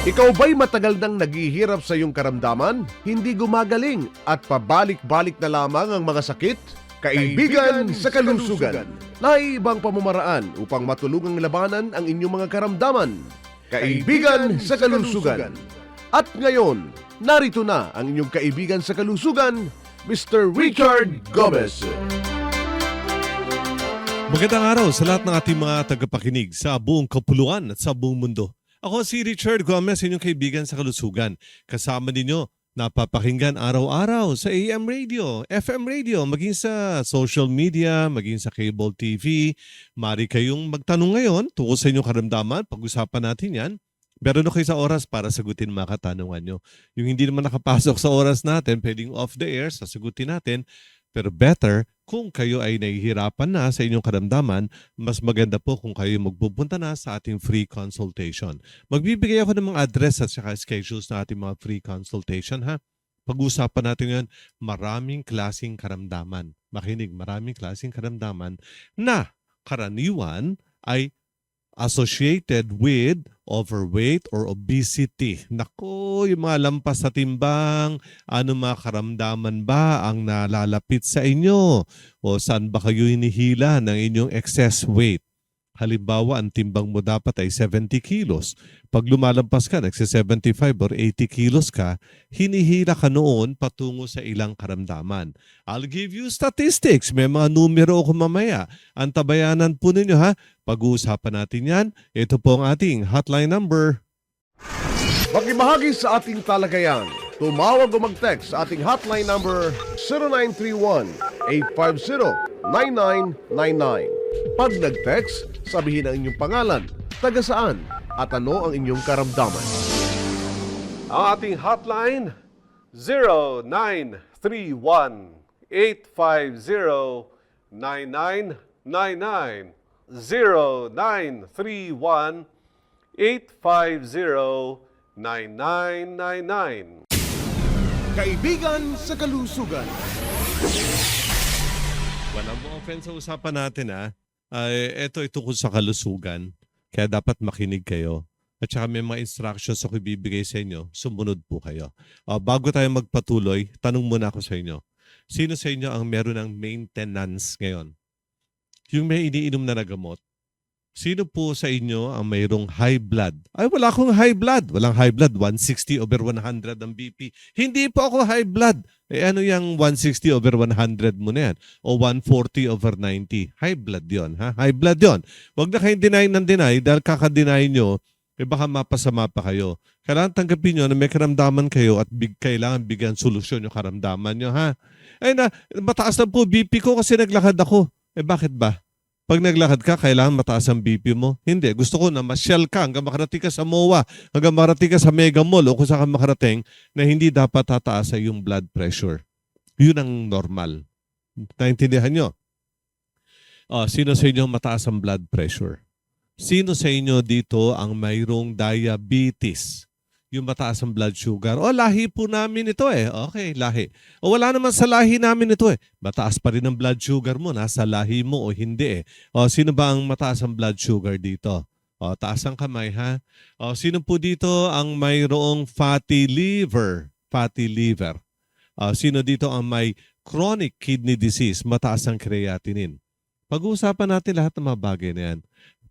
Ikaw ba'y matagal nang naghihirap sa iyong karamdaman? Hindi gumagaling at pabalik-balik na lamang ang mga sakit? Kaibigan sa kalusugan. Naibang pamamaraan upang matulungang labanan ang inyong mga karamdaman. Kaibigan sa kalusugan. At ngayon, narito na ang inyong kaibigan sa kalusugan, Mr. Richard Gomez. Magandang araw sa lahat ng ating mga tagapakinig sa buong kapuluan at sa buong mundo. Ako si Richard Gomez, inyong kaibigan sa kalusugan. Kasama ninyo, napapakinggan araw-araw sa AM radio, FM radio, maging sa social media, maging sa cable TV. Mari kayong magtanong ngayon tungkol sa inyong karamdaman. Pag-usapan natin yan. Meron na kayo sa oras para sagutin mga katanungan nyo. Yung hindi naman nakapasok sa oras natin, pwedeng off the air, sasagutin natin. Pero better, kung kayo ay nahihirapan na sa inyong karamdaman, mas maganda po kung kayo magpupunta na sa ating free consultation. Magbibigay ako ng mga address at saka schedules na ating mga free consultation, ha? Pag-usapan natin yan, maraming klaseng karamdaman. Makinig, maraming klaseng karamdaman na karaniwan ay associated with overweight or obesity. Naku, yung mga lampas sa timbang, ano mga karamdaman ba ang nalalapit sa inyo? O saan ba kayo hinihila ng inyong excess weight? Halimbawa, ang timbang mo dapat ay 70 kilos. Pag lumalampas ka, nagsi-75 or 80 kilos ka, hinihila ka noon patungo sa ilang karamdaman. I'll give you statistics. May mga numero ako mamaya. Antabayanan po ninyo, ha? Pag-uusapan natin yan. Ito po ang ating hotline number. Makibahagi sa ating talagayan. Tumawag o mag-text sa ating hotline number 0931-850-9999. Pag nag-text, sabihin ang inyong pangalan, taga saan, at ano ang inyong karamdaman. Ang ating hotline, 0931-850-9999. 0931-850-9999. Kaibigan sa kalusugan. Walang mo offense sa usapan natin, ha? Ito tungkol sa kalusugan. Kaya dapat makinig kayo. At saka may mga instructions ako ibibigay sa inyo. Sumunod po kayo. Bago tayo magpatuloy, tanong muna ako sa inyo. Sino sa inyo ang meron ng maintenance ngayon? Yung may iniinom na gamot. Sino po sa inyo ang mayroong high blood? Ay, wala akong high blood. Walang high blood. 160 over 100 ang BP. Hindi po ako high blood. Ano yung 160 over 100 mo na yan? O 140 over 90? High blood yon, ha? High blood yon. Huwag na kayong deny ng deny dahil kakadeny nyo, baka mapasama pa kayo. Kailangan tanggapin nyo na may karamdaman kayo at kailangan bigyan solusyon yung karamdaman nyo, ha? Ay na, mataas na po BP ko kasi naglakad ako. Bakit ba? Pag naglakad ka, kailangan mataas ang BP mo? Hindi. Gusto ko na ma-shell ka hanggang makarating ka sa MOA, hanggang makarating ka sa Mega Mall o kung saan ka makarating na hindi dapat tataas sa yung blood pressure. Yun ang normal. Naintindihan nyo? Sino sa inyo mataas ang blood pressure? Sino sa inyo dito ang mayroong diabetes? Yung mataas ang blood sugar. Lahi po namin ito eh. Okay, lahi. Wala naman sa lahi namin ito eh. Mataas pa rin ang blood sugar mo. Nasa lahi mo o hindi eh. Sino ba ang mataas ang blood sugar dito? Taas ang kamay, ha? Sino po dito ang mayroong fatty liver? Fatty liver. Sino dito ang may chronic kidney disease? Mataas ang creatinine. Pag-uusapan natin lahat ng mga bagay na yan.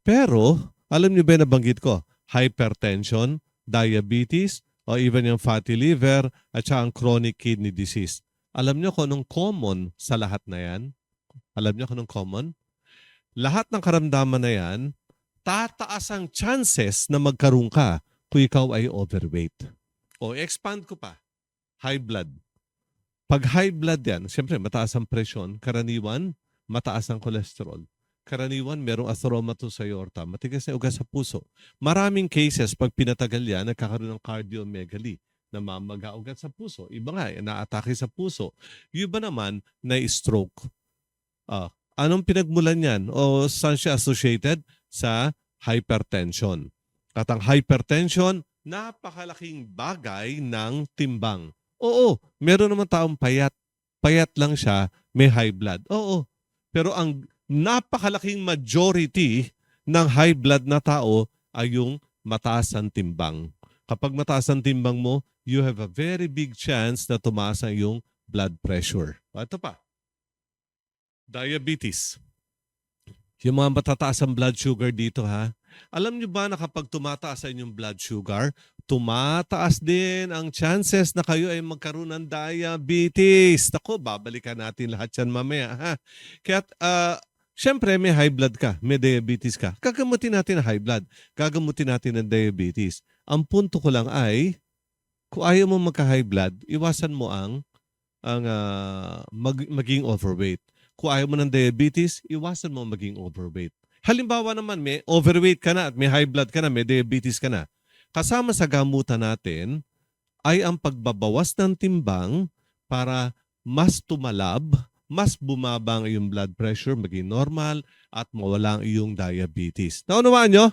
Pero, alam niyo ba nabanggit ko? Hypertension, diabetes, o even yung fatty liver, at saka ang chronic kidney disease. Alam niyo kung anong common sa lahat na yan? Alam niyo kung anong common? Lahat ng karamdaman na yan, tataas ang chances na magkaroon ka kung ikaw ay overweight. Expand ko pa. High blood. Pag high blood yan, siyempre mataas ang presyon, karaniwan, mataas ang cholesterol. Karaniwan, merong atheromatosis aorta, matigas na ugat sa puso. Maraming cases, pag pinatagal yan, nagkakaroon ng cardiomegaly, namamaga ugat sa puso. Iba nga, naatake sa puso. Yung iba naman, na-stroke. Anong pinagmulan yan? O saan siya associated? Sa hypertension. At ang hypertension, napakalaking bagay ng timbang. Oo, meron naman taong payat. Payat lang siya, may high blood. Oo, pero ang napakalaking majority ng high blood na tao ay yung mataas ang timbang. Kapag mataas ang timbang mo, you have a very big chance na tumaas ang iyong blood pressure. Ito pa. Diabetes. Yung mga matataas ang blood sugar dito ha. Alam nyo ba na kapag tumataas ang inyong blood sugar, tumataas din ang chances na kayo ay magkaroon ng diabetes. Naku, babalikan natin lahat yan mamaya ha. Kaya syempre may high blood ka, may diabetes ka. Gagamutin natin ang high blood. Gagamutin natin ang diabetes. Ang punto ko lang ay, kung ayaw mo magka-high blood, iwasan mo ang maging overweight. Kung ayaw mo ng diabetes, iwasan mo maging overweight. Halimbawa naman, may overweight ka na at may high blood ka na, may diabetes ka na. Kasama sa gamutan natin ay ang pagbabawas ng timbang para mas tumalab, mas bumaba ang iyong blood pressure, maging normal, at mawala ang iyong diabetes. Naunawaan nyo?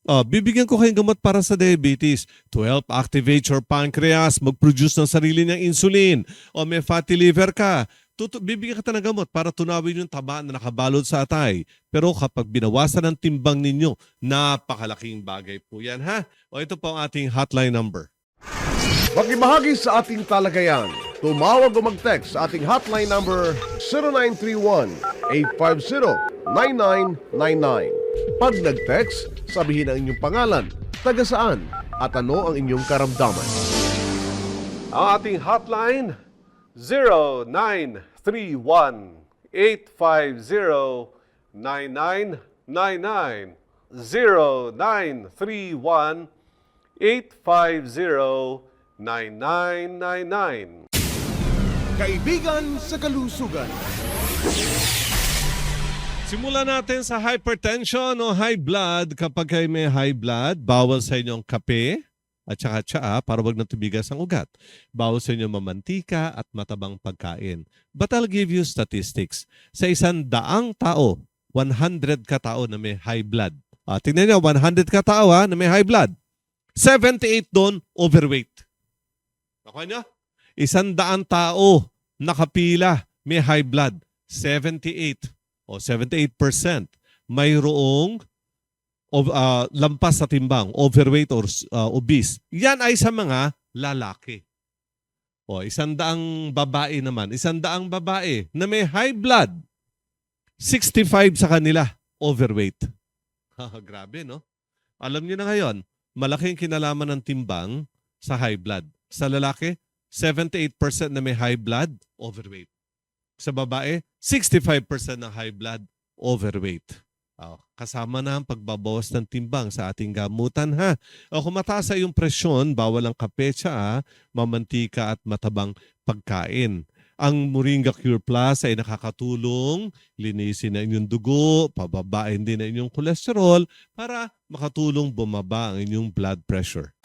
Bibigyan ko kayong gamot para sa diabetes to help activate your pancreas, mag-produce ng sarili niyang insulin. O may fatty liver ka, bibigyan kita ng gamot para tunawin yung taba na nakabalot sa atay. Pero kapag binawasan ang timbang ninyo, napakalaking bagay po yan ha. O ito po ang ating hotline number. Makibahagi sa ating talagayan. Tumawag o mag-text sa ating hotline number 0931-850-9999. Pag nag-text, sabihin ang inyong pangalan, taga saan, at ano ang inyong karamdaman. Ang ating hotline, 0931-850-9999. 0931-850-9999. Kaibigan sa kalusugan. Simulan natin sa hypertension o high blood. Kapag kayo may high blood, bawal sa inyong kape at saka tsaa para wag na tubigas ang ugat. Bawal sa inyong mamantika at matabang pagkain. But I'll give you statistics. Sa 100 tao, 100 katao na may high blood. Tingnan nyo, 100 katao na may high blood. 78 doon, overweight. Nakuha nyo? 100 tao nakapila, may high blood. 78 o 78% mayroong lampas sa timbang, overweight or obese. Yan ay sa mga lalaki. O 100 babae naman, 100 babae na may high blood, 65 sa kanila, overweight. Grabe, no? Alam niyo na ngayon, malaking kinalaman ng timbang sa high blood. Sa lalaki, 78% na may high blood, overweight. Sa babae, 65% ng high blood, overweight. Kasama na ang pagbabawas ng timbang sa ating gamutan ha. Kung mataas sa iyong presyon, bawal ang kape, tsaa, mamantika at matabang pagkain. Ang Moringa Cure Plus ay nakakatulong linisin na inyong dugo, pababain din na inyong kolesterol para makatulong bumaba ang inyong blood pressure.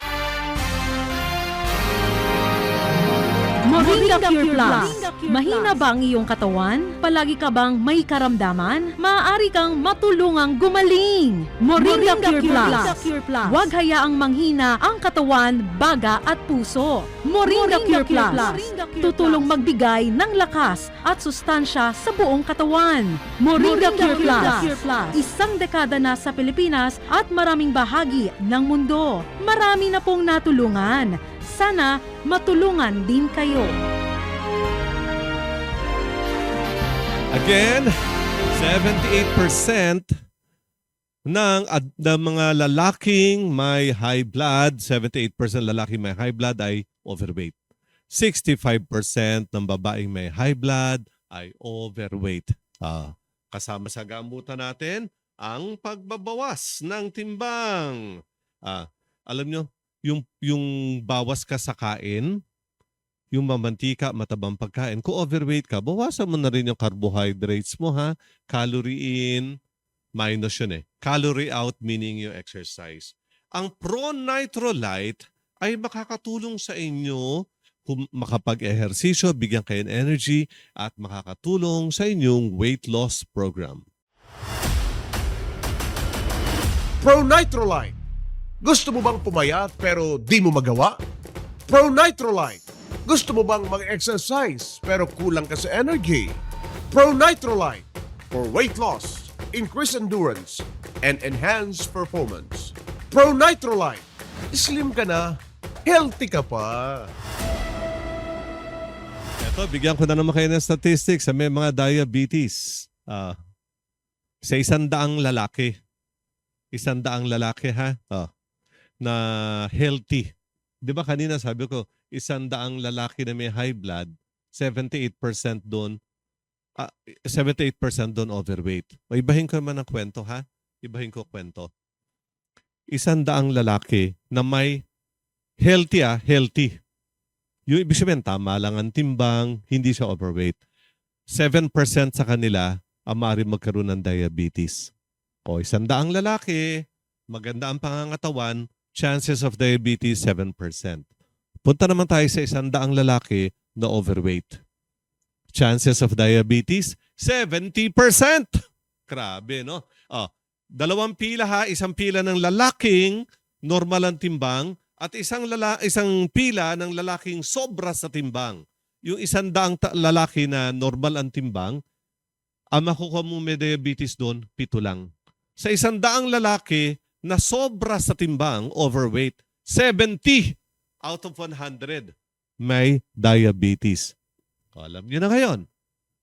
Moringa Cure Plus. Mahina ba ang iyong katawan? Palagi ka bang may karamdaman? Maaari kang matulungang gumaling. Moringa Cure Plus. Huwag hayaang manghina ang katawan, baga at puso. Moringa Cure Plus. Tutulong magbigay ng lakas at sustansya sa buong katawan. Moringa Cure Plus. Isang dekada na sa Pilipinas at maraming bahagi ng mundo. Marami na pong natulungan. Sana matulungan din kayo. Again, 78% ng mga lalaking may high blood, 78% lalaking may high blood ay overweight. 65% ng babaeng may high blood ay overweight. Kasama sa gamutan natin ang pagbabawas ng timbang. Alam nyo, yung bawas ka sa kain, yung mamantika, matabang pagkain, kung overweight ka, bawasan mo na rin yung carbohydrates mo ha. Calorie in, minus yun eh. Calorie out meaning yung exercise. Ang Pro-Nitrolite ay makakatulong sa inyo kung makapag-ehersisyo, bigyan kayo ng energy at makakatulong sa inyong weight loss program. Pro-Nitrolite. Gusto mo bang pumayat pero di mo magawa? Pro-Nitrolite. Gusto mo bang mag-exercise pero kulang ka sa energy? Pro-Nitrolite. For weight loss, increased endurance, and enhanced performance. Pro-Nitrolite. Slim ka na healthy ka pa. Ito, bigyan ko na naman kayo ng statistics sa may mga diabetes. Sa 100 lalaki. 100 lalaki ha? Na healthy. Di ba kanina sabi ko, 100 lalaki na may high blood, 78% doon 78% doon overweight. O ibahin ko naman ang kwento ha? Ibahin ko kwento. 100 lalaki na may healthy healthy. Yung ibig sabihin, tama lang ang timbang, hindi siya overweight. 7% sa kanila ang maaaring magkaroon ng diabetes. O 100 lalaki, maganda ang pangangatawan, chances of diabetes 7%. Punta naman tayo sa 100 lalaki na overweight. Chances of diabetes 70%. Grabe, no? Dalawang pila ha, isang pila ng lalaking normal ang timbang at isang pila ng lalaking sobra sa timbang. Yung 100 lalaki na normal ang timbang, ang makukuha mong may diabetes doon, 7 lang. Sa 100 lalaki na sobra sa timbang, overweight, 70 out of 100 may diabetes. Alam niyo na ngayon,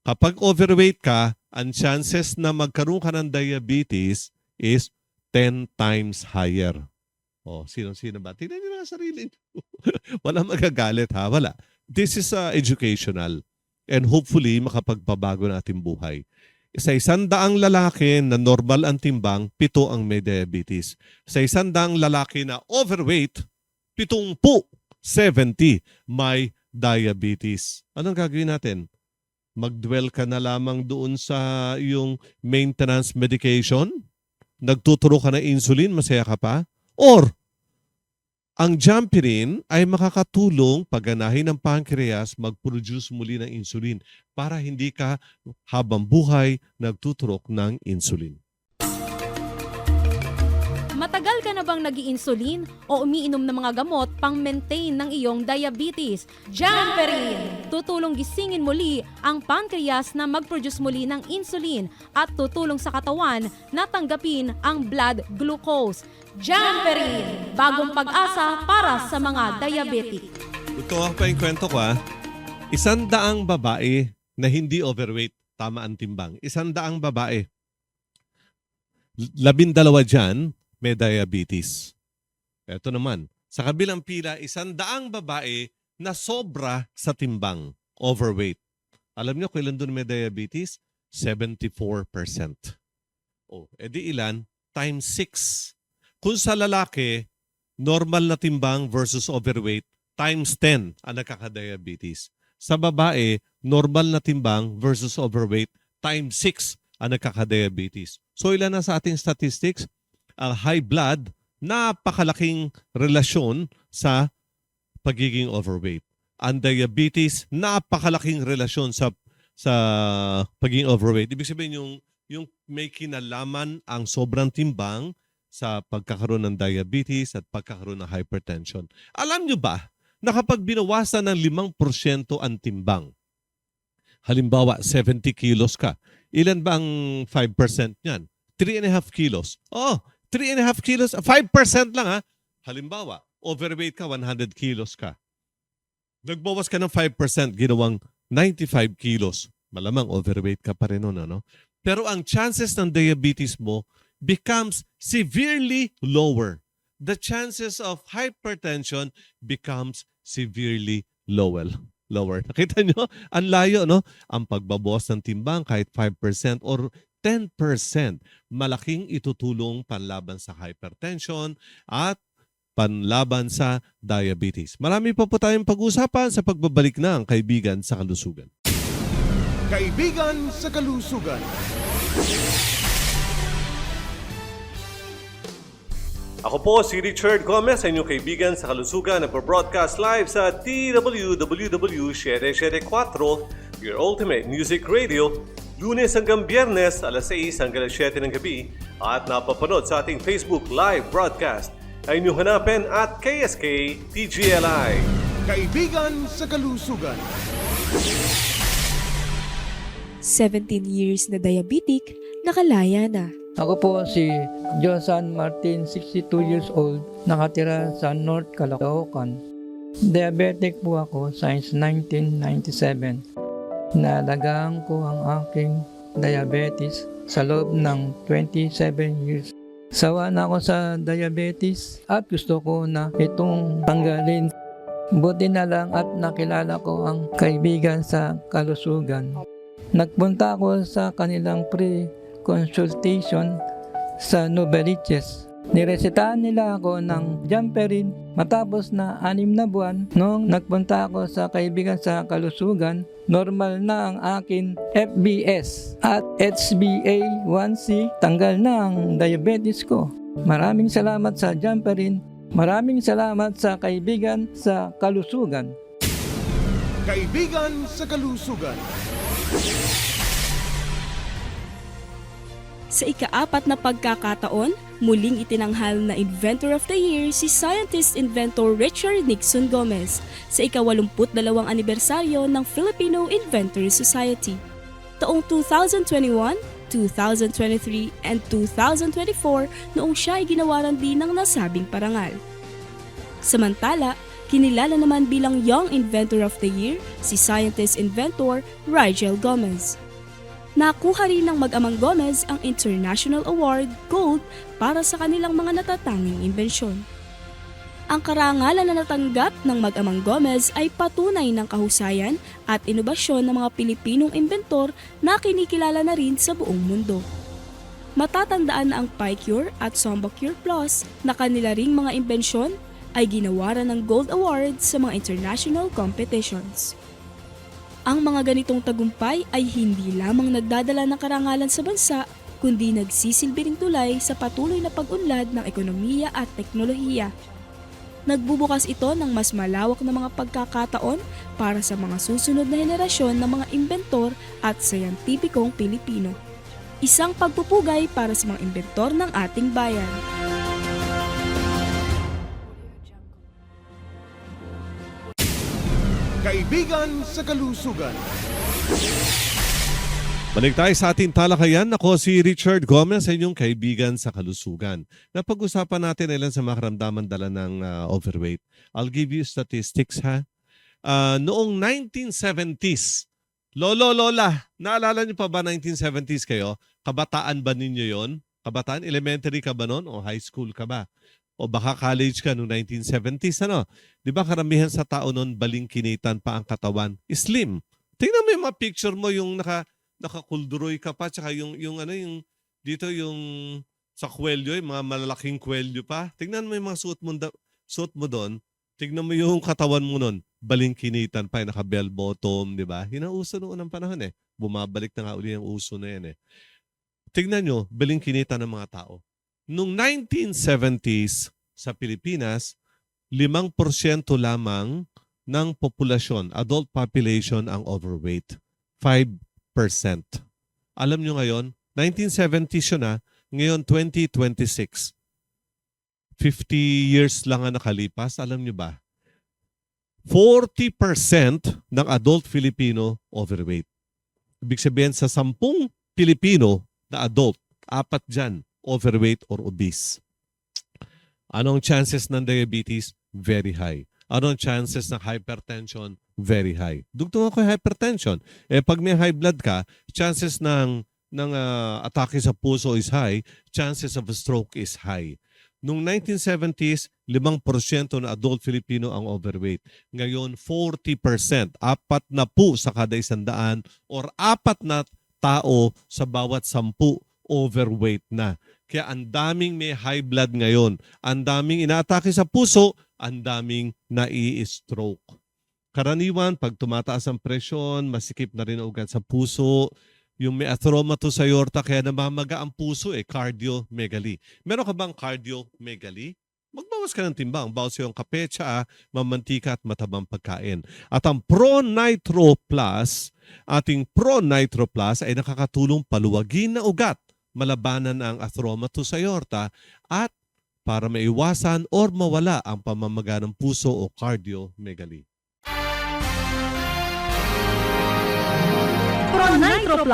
kapag overweight ka, ang chances na magkaroon ka ng diabetes is 10 times higher. Sino ba? Tingnan niyo na sarili niyo. Wala magagalit ha, wala. This is educational and hopefully makapagpabago ng ating buhay. Sa 100 lalaki na normal ang timbang, 7 ang may diabetes. Sa 100 lalaki na overweight, 70 may diabetes. Anong gagawin natin? Mag-dwell ka na lamang doon sa yung maintenance medication? Nagtuturo ka ng insulin, masaya ka pa? Or, ang Jampirin ay makakatulong pagganahin ng pancreas mag-produce muli ng insulin para hindi ka habang buhay nagtuturok ng insulin. Matagal ka na bang nag-i-insulin o umiinom ng mga gamot pang-maintain ng iyong diabetes? Jamperin! Tutulong gisingin muli ang pancreas na mag-produce muli ng insulin at tutulong sa katawan na tanggapin ang blood glucose. Jamperin! Bagong pag-asa para sa mga diabetic. Ito ako pa yung kwento ko 100 babae na hindi overweight, tama ang timbang. 100 babae. 12 dyan, may diabetes. Ito naman, sa kabilang pila, 100 babae na sobra sa timbang, overweight. Alam niyo kailan doon may diabetes? 74%. Edi ilan? Times 6. Kung sa lalaki, normal na timbang versus overweight, times 10 ang nakaka-diabetes. Sa babae, normal na timbang versus overweight, times 6 ang nakaka-diabetes. So ilan na sa ating statistics? Ang high blood, napakalaking relasyon sa pagiging overweight. Ang diabetes, napakalaking relasyon sa pagiging overweight. Ibig sabihin yung may kinalaman ang sobrang timbang sa pagkakaroon ng diabetes at pagkakaroon ng hypertension. Alam nyo ba na kapag binawasan ng 5% ang timbang, halimbawa 70 kilos ka, ilan ba ang 5% niyan? 3.5 kilos. 3.5 kilos, 5% lang Halimbawa, overweight ka, 100 kilos ka. Nagbawas ka ng 5%, ginawang 95 kilos. Malamang overweight ka pa rin nun, Pero ang chances ng diabetes mo becomes severely lower. The chances of hypertension becomes severely lower. Nakita nyo? Ang layo, Ang pagbabawas ng timbang kahit 5% or 10%, malaking itutulong panlaban sa hypertension at panlaban sa diabetes. Marami pa po tayong pag-usapan sa pagbabalik ng Kaibigan sa Kalusugan. Kaibigan sa Kalusugan. Ako po si Richard Gomez, sa inyong Kaibigan sa Kalusugan, nagpo-broadcast live sa TWWW 774, your ultimate music radio, Lunes hanggang Biyernes, alas 6 hanggang alas 7 ng gabi, at napapanood sa ating Facebook live broadcast. Ay nyo hanapin at KSK TGLI. Kaibigan sa Kalusugan. 17 years na diabetic, nakalaya na. Ako po si Josan Martin, 62 years old, nakatira sa North Caloocan. Diabetic po ako since 1997. Naalagaan ko ang aking diabetes sa loob ng 27 years. Sawa na ako sa diabetes at gusto ko na itong tanggalin. Buti na lang at nakilala ko ang kaibigan sa kalusugan. Nagpunta ako sa kanilang pre-consultation sa Novaliches. Niresetahan nila ako ng Jamperin matapos na 6 na buwan. Noong nagpunta ako sa kaibigan sa kalusugan, normal na ang akin FBS at HbA1c. Tanggal na ang diabetes ko. Maraming salamat sa Jamperin. Maraming salamat sa kaibigan sa kalusugan. Kaibigan sa Kalusugan. Sa ika-4 na pagkakataon, muling itinanghal na Inventor of the Year si Scientist-Inventor Richard Nixon Gomez sa ika-82 anibersaryo ng Filipino Inventors Society. Taong 2021, 2023, and 2024 noong siya ay ginawaran din ng nasabing parangal. Samantala, kinilala naman bilang Young Inventor of the Year si Scientist-Inventor Rigel Gomez. Nakuha rin ng mag-amang Gomez ang International Award Gold para sa kanilang mga natatanging imbensyon. Ang karangalan na natanggap ng mag-amang Gomez ay patunay ng kahusayan at inobasyon ng mga Pilipinong inventor na kinikilala na rin sa buong mundo. Matatandaan na ang PiCure at SombaCure Plus na kanila ring mga imbensyon ay ginawaran ng Gold Award sa mga international competitions. Ang mga ganitong tagumpay ay hindi lamang nagdadala ng karangalan sa bansa, kundi nagsisilbi ring tulay sa patuloy na pag-unlad ng ekonomiya at teknolohiya. Nagbubukas ito ng mas malawak na mga pagkakataon para sa mga susunod na henerasyon ng mga inventor at sayantipikong Pilipino. Isang pagpupugay para sa mga inventor ng ating bayan. Kaibigan sa Kalusugan. Balik tayo sa ating talakayan. Ako si Richard Gomez, sa inyong kaibigan sa kalusugan. Napag-usapan natin ilan sa mga karamdaman dala ng overweight. I'll give you statistics ha. Noong 1970s, Lola, naalala niyo pa ba 1970s kayo? Kabataan ba ninyo yon? Kabataan, elementary ka ba noon o high school ka ba? O baka college ka noong 1970s, ano? Di ba karamihan sa tao noon balingkinitan pa ang katawan? Slim. Tingnan mo yung mga picture mo, yung nakakulduroy ka pa, tsaka yung dito yung sa kwelyo, yung mga malalaking kwelyo pa. Tingnan mo yung mga suot mo doon. Tingnan mo yung katawan mo noon, balingkinitan pa, naka-bell bottom, di ba? Hinauso noon ng panahon eh. Bumabalik na nga uli yung uso na yan eh. Tingnan nyo, balingkinitan ng mga tao. Noong 1970s sa Pilipinas, 5% lamang ng populasyon, adult population ang overweight. 5%. Alam nyo ngayon, 1970s yun ngayon 2026. 50 years lang ang nakalipas, alam nyo ba? 40% ng adult Filipino overweight. Ibig sabihin sa 10 Pilipino na adult, 4 dyan overweight or obese. Anong chances ng diabetes? Very high. Anong chances ng hypertension? Very high. Dugtong ako hypertension. Pag may high blood ka, chances ng atake sa puso is high, chances of a stroke is high. Noong 1970s, 5% na adult Filipino ang overweight. Ngayon, 40%. 4 na po sa kada 100 or 4 na tao sa bawat 10 overweight na. Kaya ang daming may high blood ngayon. Ang daming inaatake sa puso, ang daming nai-stroke. Karaniwan, pag tumataas ang presyon, masikip na rin ang ugat sa puso. Yung may atheromatous aorta, kaya namamaga ang puso, cardiomegaly. Meron ka bang cardiomegaly? Magbawas ka ng timbang. Bawas yung kape, tsaa, mamantika at matabang pagkain. At ang Pro-Nitro Plus, ating Pro-Nitro Plus ay nakakatulong paluwagin na ugat, malabanan ang atheromatous aorta at para maiwasan or mawala ang pamamaga ng puso o cardiomegaly. Pro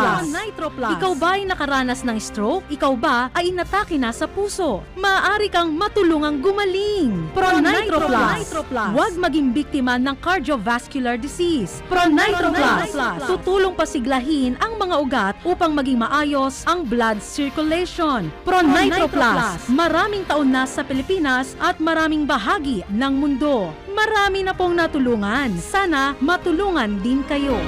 Plus. Ikaw ba ay nakaranas ng stroke? Ikaw ba ay inatake na sa puso? Maaari kang matulungang gumaling. Pro Nitro Plus. Huwag maging biktima ng cardiovascular disease. Pro Nitro Plus. Tutulong pasiglahin ang mga ugat upang maging maayos ang blood circulation. Pro Nitro Plus. Maraming taon na sa Pilipinas at maraming bahagi ng mundo. Marami na pong natulungan. Sana matulungan din kayo.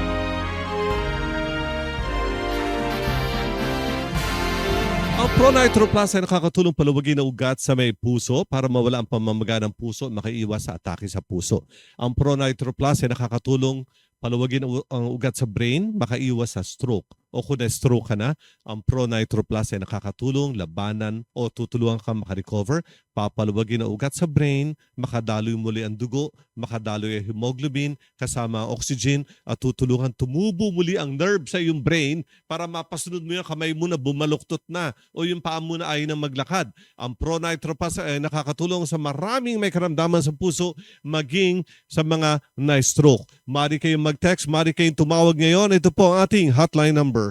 Ang Pro Nitro Plus ay nakakatulong paluwagin ang ugat sa may puso para mawala ang pamamaga ng puso at makaiwas sa atake sa puso. Ang Pro Nitro Plus ay nakakatulong paluwagin ang ugat sa brain, makaiwas sa stroke. O kung na-stroke ka na, ang Pro Nitro Plus ay nakakatulong labanan o tutulungan ka makarecover, papaluwagin ang ugat sa brain, makadaloy muli ang dugo, makadaloy ang hemoglobin, kasama ang oxygen, at tutulungan tumubo muli ang nerve sa iyong brain para mapasunod mo yung kamay mo na bumaluktot na o yung paa mo na ayaw na maglakad. Ang Pro Nitro Plus ay nakakatulong sa maraming may karamdaman sa puso, maging sa mga na-stroke. Maaari kayong mag-text, maaari kayong tumawag ngayon. Ito po ang ating hotline number.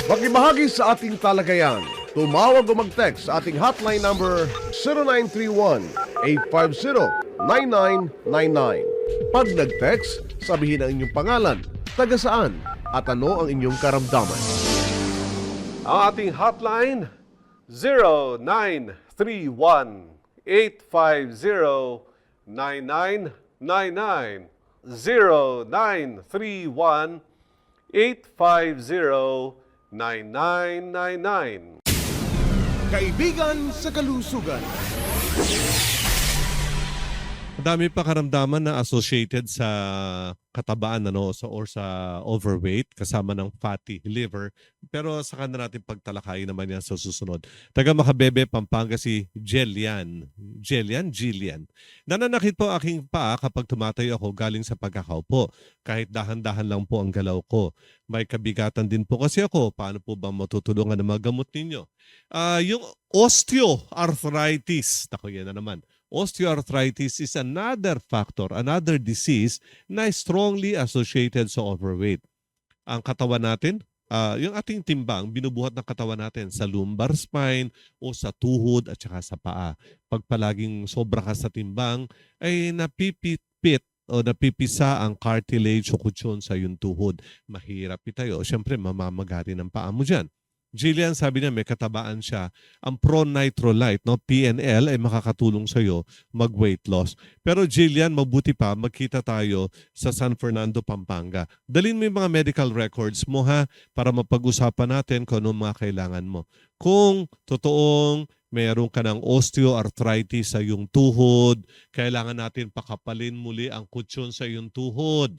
Makibahagi sa ating talagayan. Tumawag o mag-text sa ating hotline number 0931-850-9999. Pag nag-text, sabihin ang inyong pangalan, taga saan, at ano ang inyong karamdaman. Ang ating hotline 0931-850-9999. 0931-850-9999. Kaibigan sa kalusugan. Madami pa karamdaman na associated sa katabaan or sa overweight kasama ng fatty liver. Pero saka na natin pagtalakayin naman yan sa susunod. Taga Makabebe, Pampanga si Jillian. Jillian. Nananakit po aking paa kapag tumatayo ako galing sa pagkakaupo. Kahit dahan-dahan lang po ang galaw ko. May kabigatan din po kasi ako. Paano po ba matutulungan ng mga gamot ninyo? Yung osteoarthritis. Naku, yan na naman. Osteoarthritis is another factor, another disease na strongly associated sa overweight. Ang katawan natin, yung ating timbang, binubuhat ng katawan natin sa lumbar spine o sa tuhod at saka sa paa. Pag palaging sobra ka sa timbang, ay napipit o napipisa ang cartilage o kutsyon sa yung tuhod. Mahirap itayo. Siyempre, mamamagari ng paa mo dyan. Jillian, sabi niya may katabaan siya. Ang Pro Nitro Light, PNL, ay makakatulong sa iyo mag-weight loss. Pero Jillian, mabuti pa, magkita tayo sa San Fernando, Pampanga. Dalhin mo yung mga medical records mo para mapag-usapan natin kung ano mga kailangan mo. Kung totoong mayroon ka ng osteoarthritis sa iyong tuhod, kailangan natin pakapalin muli ang kutsyon sa iyong tuhod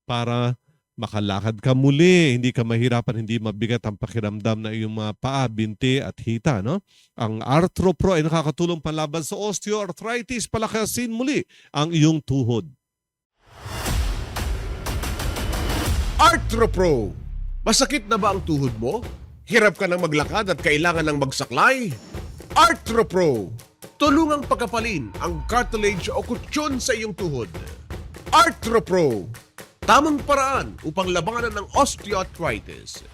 para makalakad ka muli, hindi ka mahirapan, hindi mabigat ang pakiramdam na iyong mga paa, binti at hita. No? Ang ArthroPro ay nakakatulong panlaban sa osteoarthritis, palakasin muli ang iyong tuhod. ArthroPro. Masakit na ba ang tuhod mo? Hirap ka ng maglakad at kailangan ng magsaklay? ArthroPro. Tulungang pagkapalin ang cartilage o kutsyon sa iyong tuhod. ArthroPro. Tamang paraan upang labanan ng osteoarthritis.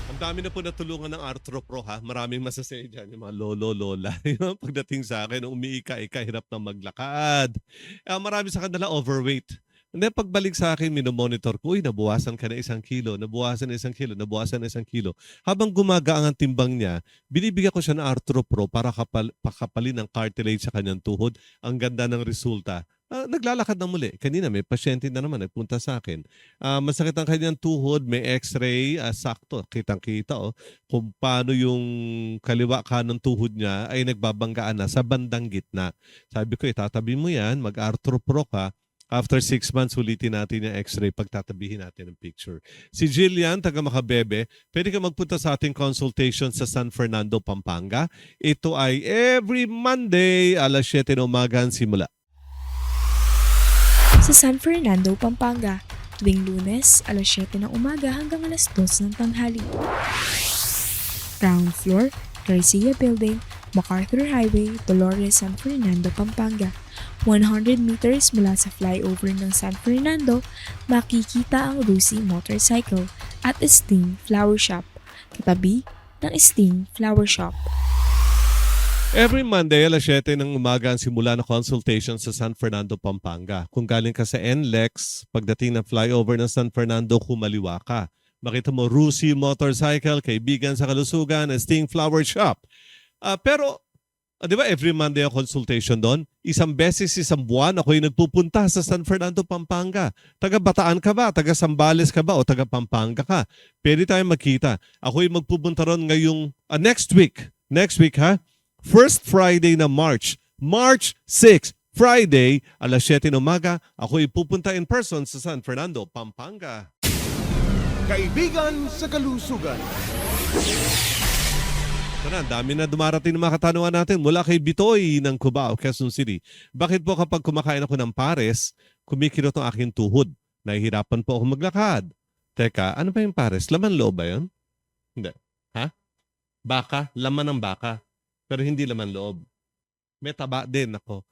Ang dami na po natulungan ng ArthroPro Maraming masasaya dyan, yung mga lolo-lola. Pagdating sa akin, umiika-ika, hirap na maglakad. Marami sa kanila overweight. And then pagbalik sa akin, minomonitor ko, nabuwasan ka na 1 kilo, nabuwasan na 1 kilo, nabuwasan na 1 kilo. Habang gumagaang ang timbang niya, binibigyan ko siya ng ArthroPro para pakapalin ang cartilage sa kanyang tuhod. Ang ganda ng resulta. Naglalakad na muli. Kanina may pasyente na naman nagpunta sa akin. Masakit ang kanyang tuhod, may x-ray, sakto, kitang-kita kung paano yung kaliwa kanang tuhod niya ay nagbabanggaan na sa bandang gitna. Sabi ko, itatabi mo yan, mag-ArthroPro ka. After 6 months, ulitin natin yung x-ray, pagtatabihin natin ang picture. Si Jillian, taga Makabebe, pwede ka magpunta sa ating consultation sa San Fernando, Pampanga. Ito ay every Monday, alas 7 ng umaga simula. Sa San Fernando, Pampanga, tuwing Lunes, alas 7 ng umaga hanggang alas 2 ng tanghali. Ground floor, Garcia Building, MacArthur Highway, Dolores, San Fernando, Pampanga. 100 meters mula sa flyover ng San Fernando, makikita ang Rusi Motorcycle at Sting Flower Shop, katabi ng Sting Flower Shop. Every Monday, alas 7 ng umaga ang simula ng consultation sa San Fernando, Pampanga. Kung galing ka sa NLEX, pagdating ng flyover ng San Fernando, kumaliwa ka. Makita mo Rusi Motorcycle, kaibigan sa kalusugan, Sting Flower Shop. Pero, di ba every Monday ang consultation doon? Isang beses, isang buwan, ako'y nagpupunta sa San Fernando, Pampanga. Taga Bataan ka ba? Taga Sambales ka ba? O taga Pampanga ka? Pwede tayong magkita. Ako'y magpupunta ron ngayong next week. Next week, ha? First Friday na March 6, Friday, alas 7 ng umaga, ako'y pupunta in person sa San Fernando, Pampanga. Kaibigan sa kalusugan. Ito na, dami na dumarating ng mga katanungan natin mula kay Bitoy ng Cubao, Quezon City. Bakit po kapag kumakain ako ng pares, kumikirot ang aking tuhod? Nahihirapan po ako maglakad. Teka, ano ba yung pares? Laman loob ba yun? Hindi. Ha? Baka? Laman ng baka. Pero hindi laman loob. May taba din ako.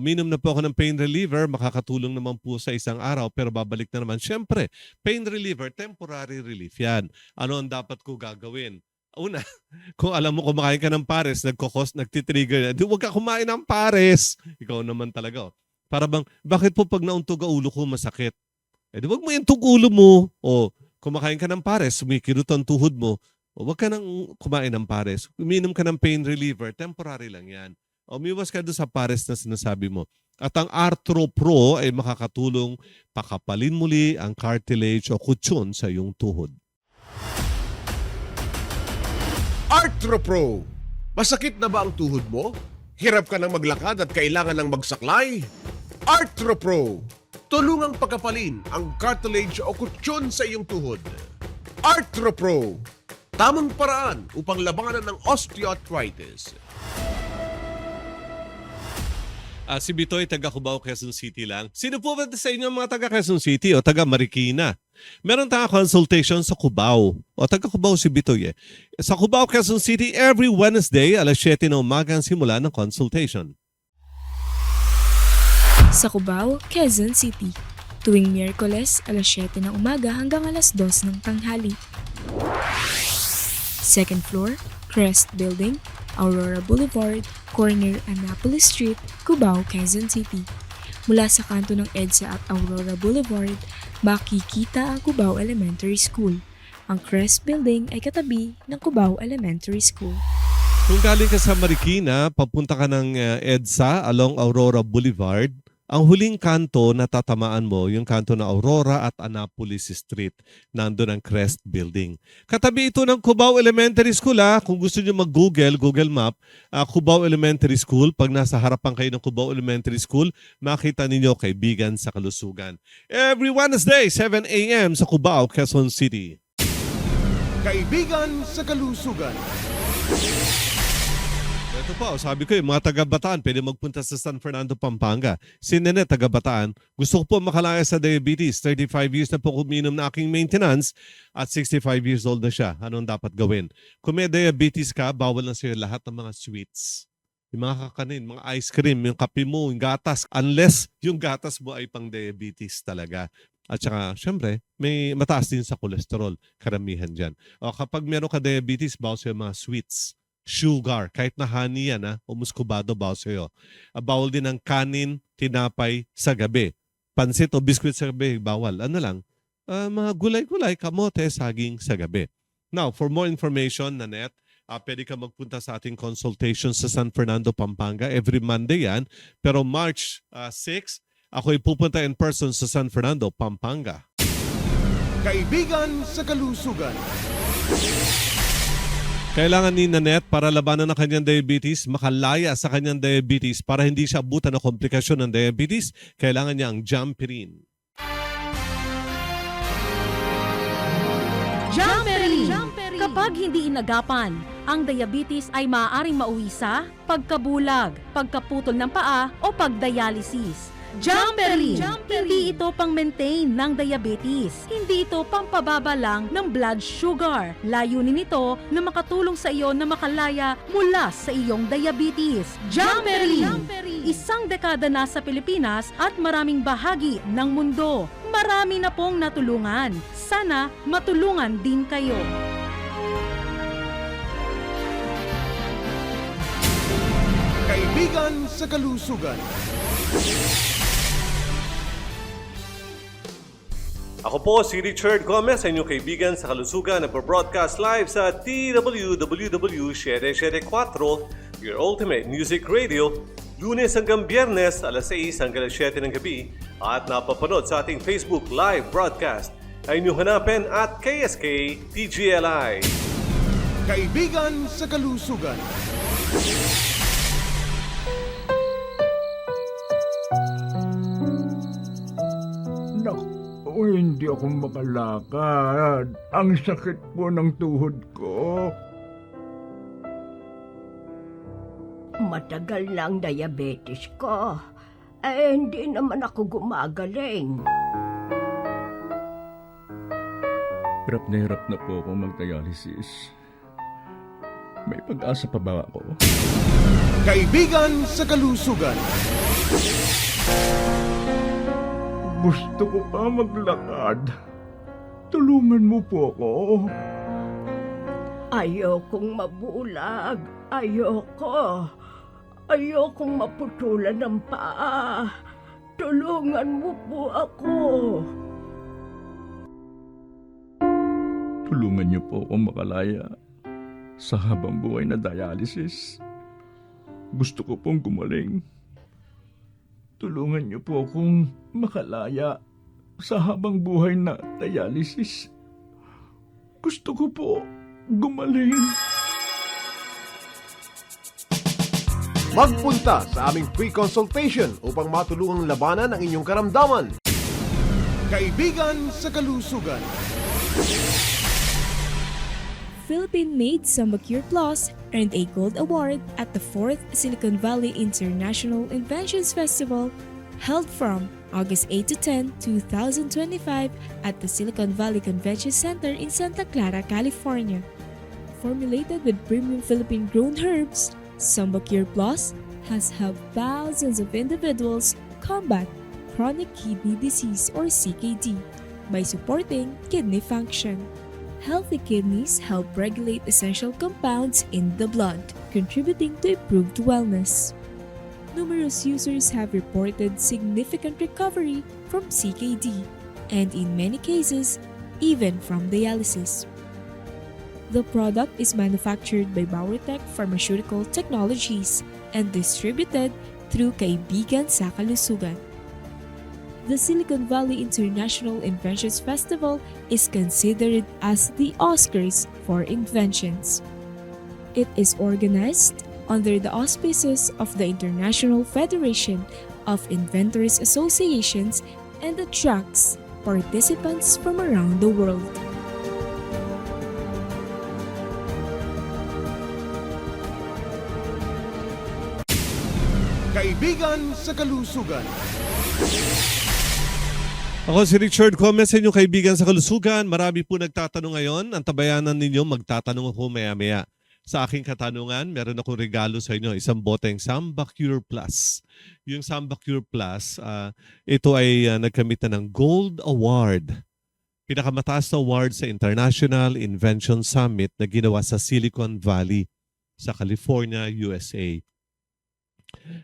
Minom na po ako ng pain reliever, makakatulong naman po sa isang araw, pero babalik na naman. Siyempre, pain reliever, temporary relief yan. Ano ang dapat ko gagawin? Una, kung alam mo kumakain ka ng pares, nagtitrigger, huwag ka kumain ng pares. Ikaw naman talaga. Para bang, bakit po pag nauntog ang ulo ko masakit? Huwag mo yung ulo mo. O, kumakain ka ng pares, sumikirot ang tuhod mo. Huwag ka nang kumain ng pares. Uminom ka ng pain reliever, temporary lang yan. Umiwas ka doon sa pares na sinasabi mo. At ang ArthroPro ay makakatulong pakapalin muli ang cartilage o kutsyon sa iyong tuhod. ArthroPro. Masakit na ba ang tuhod mo? Hirap ka ng maglakad at kailangan ng magsaklay? ArthroPro. Tulungang pakapalin ang cartilage o kutsyon sa iyong tuhod. ArthroPro. Tamang paraan upang labanan ng osteoarthritis. Si Bitoy, taga Cubao, Quezon City lang. Sino po ba sa inyo mga taga Quezon City o taga Marikina? Meron tayong consultation sa Cubao. O taga Cubao si Bitoy eh. Sa Cubao, Quezon City, every Wednesday, alas 7 ng umaga ang simula ng consultation. Sa Cubao, Quezon City, tuwing Miyerkules, alas 7 ng umaga hanggang alas 2 ng tanghali. Second floor, Crest Building, Aurora Boulevard, corner Annapolis Street, Cubao, Quezon City. Mula sa kanto ng EDSA at Aurora Boulevard, makikita ang Cubao Elementary School. Ang Crest Building ay katabi ng Cubao Elementary School. Kung galing ka sa Marikina, papunta ka ng EDSA along Aurora Boulevard, ang huling kanto na tatamaan mo, yung kanto na Aurora at Annapolis Street, nandun ang Crest Building. Katabi ito ng Cubao Elementary School. Kung gusto nyo mag-Google, Google Map, Cubao Elementary School, pag nasa harapan kayo ng Cubao Elementary School, makita ninyo kaibigan sa kalusugan. Every Wednesday, 7 a.m. sa Cubao, Quezon City. Kaibigan sa kalusugan. Ito pa, sabi ko yung mga taga-Bataan, pwede magpunta sa San Fernando, Pampanga. Si Nene, taga-Bataan, gusto ko po makalaya sa diabetes. 35 years na po kuminom na aking maintenance at 65 years old na siya. Anong dapat gawin? Kung may diabetes ka, bawal na sa'yo lahat ng mga sweets. Yung mga kakanin, mga ice cream, yung kape mo, yung gatas. Unless yung gatas mo ay pang diabetes talaga. At saka, syempre, may mataas din sa cholesterol. Karamihan dyan. O kapag meron ka diabetes, bawal sa'yo mga sweets. Sugar, kahit na honey yan, o muskobado, bawal sa'yo. Bawal din ang kanin, tinapay sa gabi. Pansit o biskwit sa gabi, bawal. Ano lang, mga gulay-gulay, kamote, saging sa gabi. Now, for more information, Nanette, pwede ka magpunta sa ating consultation sa San Fernando, Pampanga. Every Monday yan. Pero March 6, ako'y pupunta in person sa San Fernando, Pampanga. Kaibigan sa kalusugan. Kailangan ni Nanette para labanan ang kanyang diabetes, makalaya sa kanyang diabetes para hindi siya abutan ng komplikasyon ng diabetes, kailangan niya ang Jampirin. Jamperin! Kapag hindi inagapan, ang diabetes ay maaaring mauwi sa pagkabulag, pagkaputol ng paa o pagdialysis. Jumperly! Hindi ito pang-maintain ng diabetes. Hindi ito pampababa lang ng blood sugar. Layunin nito na makatulong sa iyo na makalaya mula sa iyong diabetes. Jumperly! Isang dekada na sa Pilipinas at maraming bahagi ng mundo. Marami na pong natulungan. Sana matulungan din kayo. Kaibigan sa kalusugan. Ako po si Richard Gomez, sa inyong kaibigan sa kalusugan, nagpo-broadcast live sa TWWW 774, your ultimate music radio, Lunes hanggang Biyernes, alas 6 hanggang alas 7 ng gabi, at napapanood sa ating Facebook live broadcast. Ay inyong hanapin at KSK TGLI. Kaibigan sa kalusugan. Naku, hindi ako makalakad. Ang sakit po ng tuhod ko. Matagal na ang diabetes ko. Hindi naman ako gumagaling. Hirap na po ako mag-dialysis. May pag-asa pa ba ako? Kaibigan sa kalusugan. Gusto ko pa maglakad. Tulungan mo po ako. Ayokong mabulag. Ayokong maputulan ng paa. Tulungan mo po ako. Tulungan niyo po ako makalaya sa habang buhay na dialysis. Gusto ko pong gumaling. Tulungan niyo po akong makalaya sa habang buhay na dialysis. Gusto ko po gumaling. Magpunta sa aming free consultation upang matulungang labanan ang inyong karamdaman. Kaibigan sa kalusugan. Philippine-made Samba Cure Plus earned a Gold Award at the 4th Silicon Valley International Inventions Festival held from August 8 to 10, 2025 at the Silicon Valley Convention Center in Santa Clara, California. Formulated with premium Philippine-grown herbs, Samba Cure Plus has helped thousands of individuals combat chronic kidney disease or CKD by supporting kidney function. Healthy kidneys help regulate essential compounds in the blood, contributing to improved wellness. Numerous users have reported significant recovery from CKD, and in many cases, even from dialysis. The product is manufactured by Bauertech Pharmaceutical Technologies and distributed through Kaibigan sa Kalusugan. The Silicon Valley International Inventions Festival is considered as the Oscars for inventions. It is organized under the auspices of the International Federation of Inventors Associations and attracts participants from around the world. Kaibigan sa kalusugan. Ako si Richard Gomez, sa inyong kaibigan sa kalusugan. Marami po nagtatanong ngayon. Ang tabayanan ninyo, magtatanong ako maya-maya. Sa aking katanungan, meron akong regalo sa inyo, isang boteng Samba Cure Plus. Yung Samba Cure Plus, ito ay nagkamit na ng Gold Award. Pinakamataas na award sa International Invention Summit na ginawa sa Silicon Valley sa California, USA.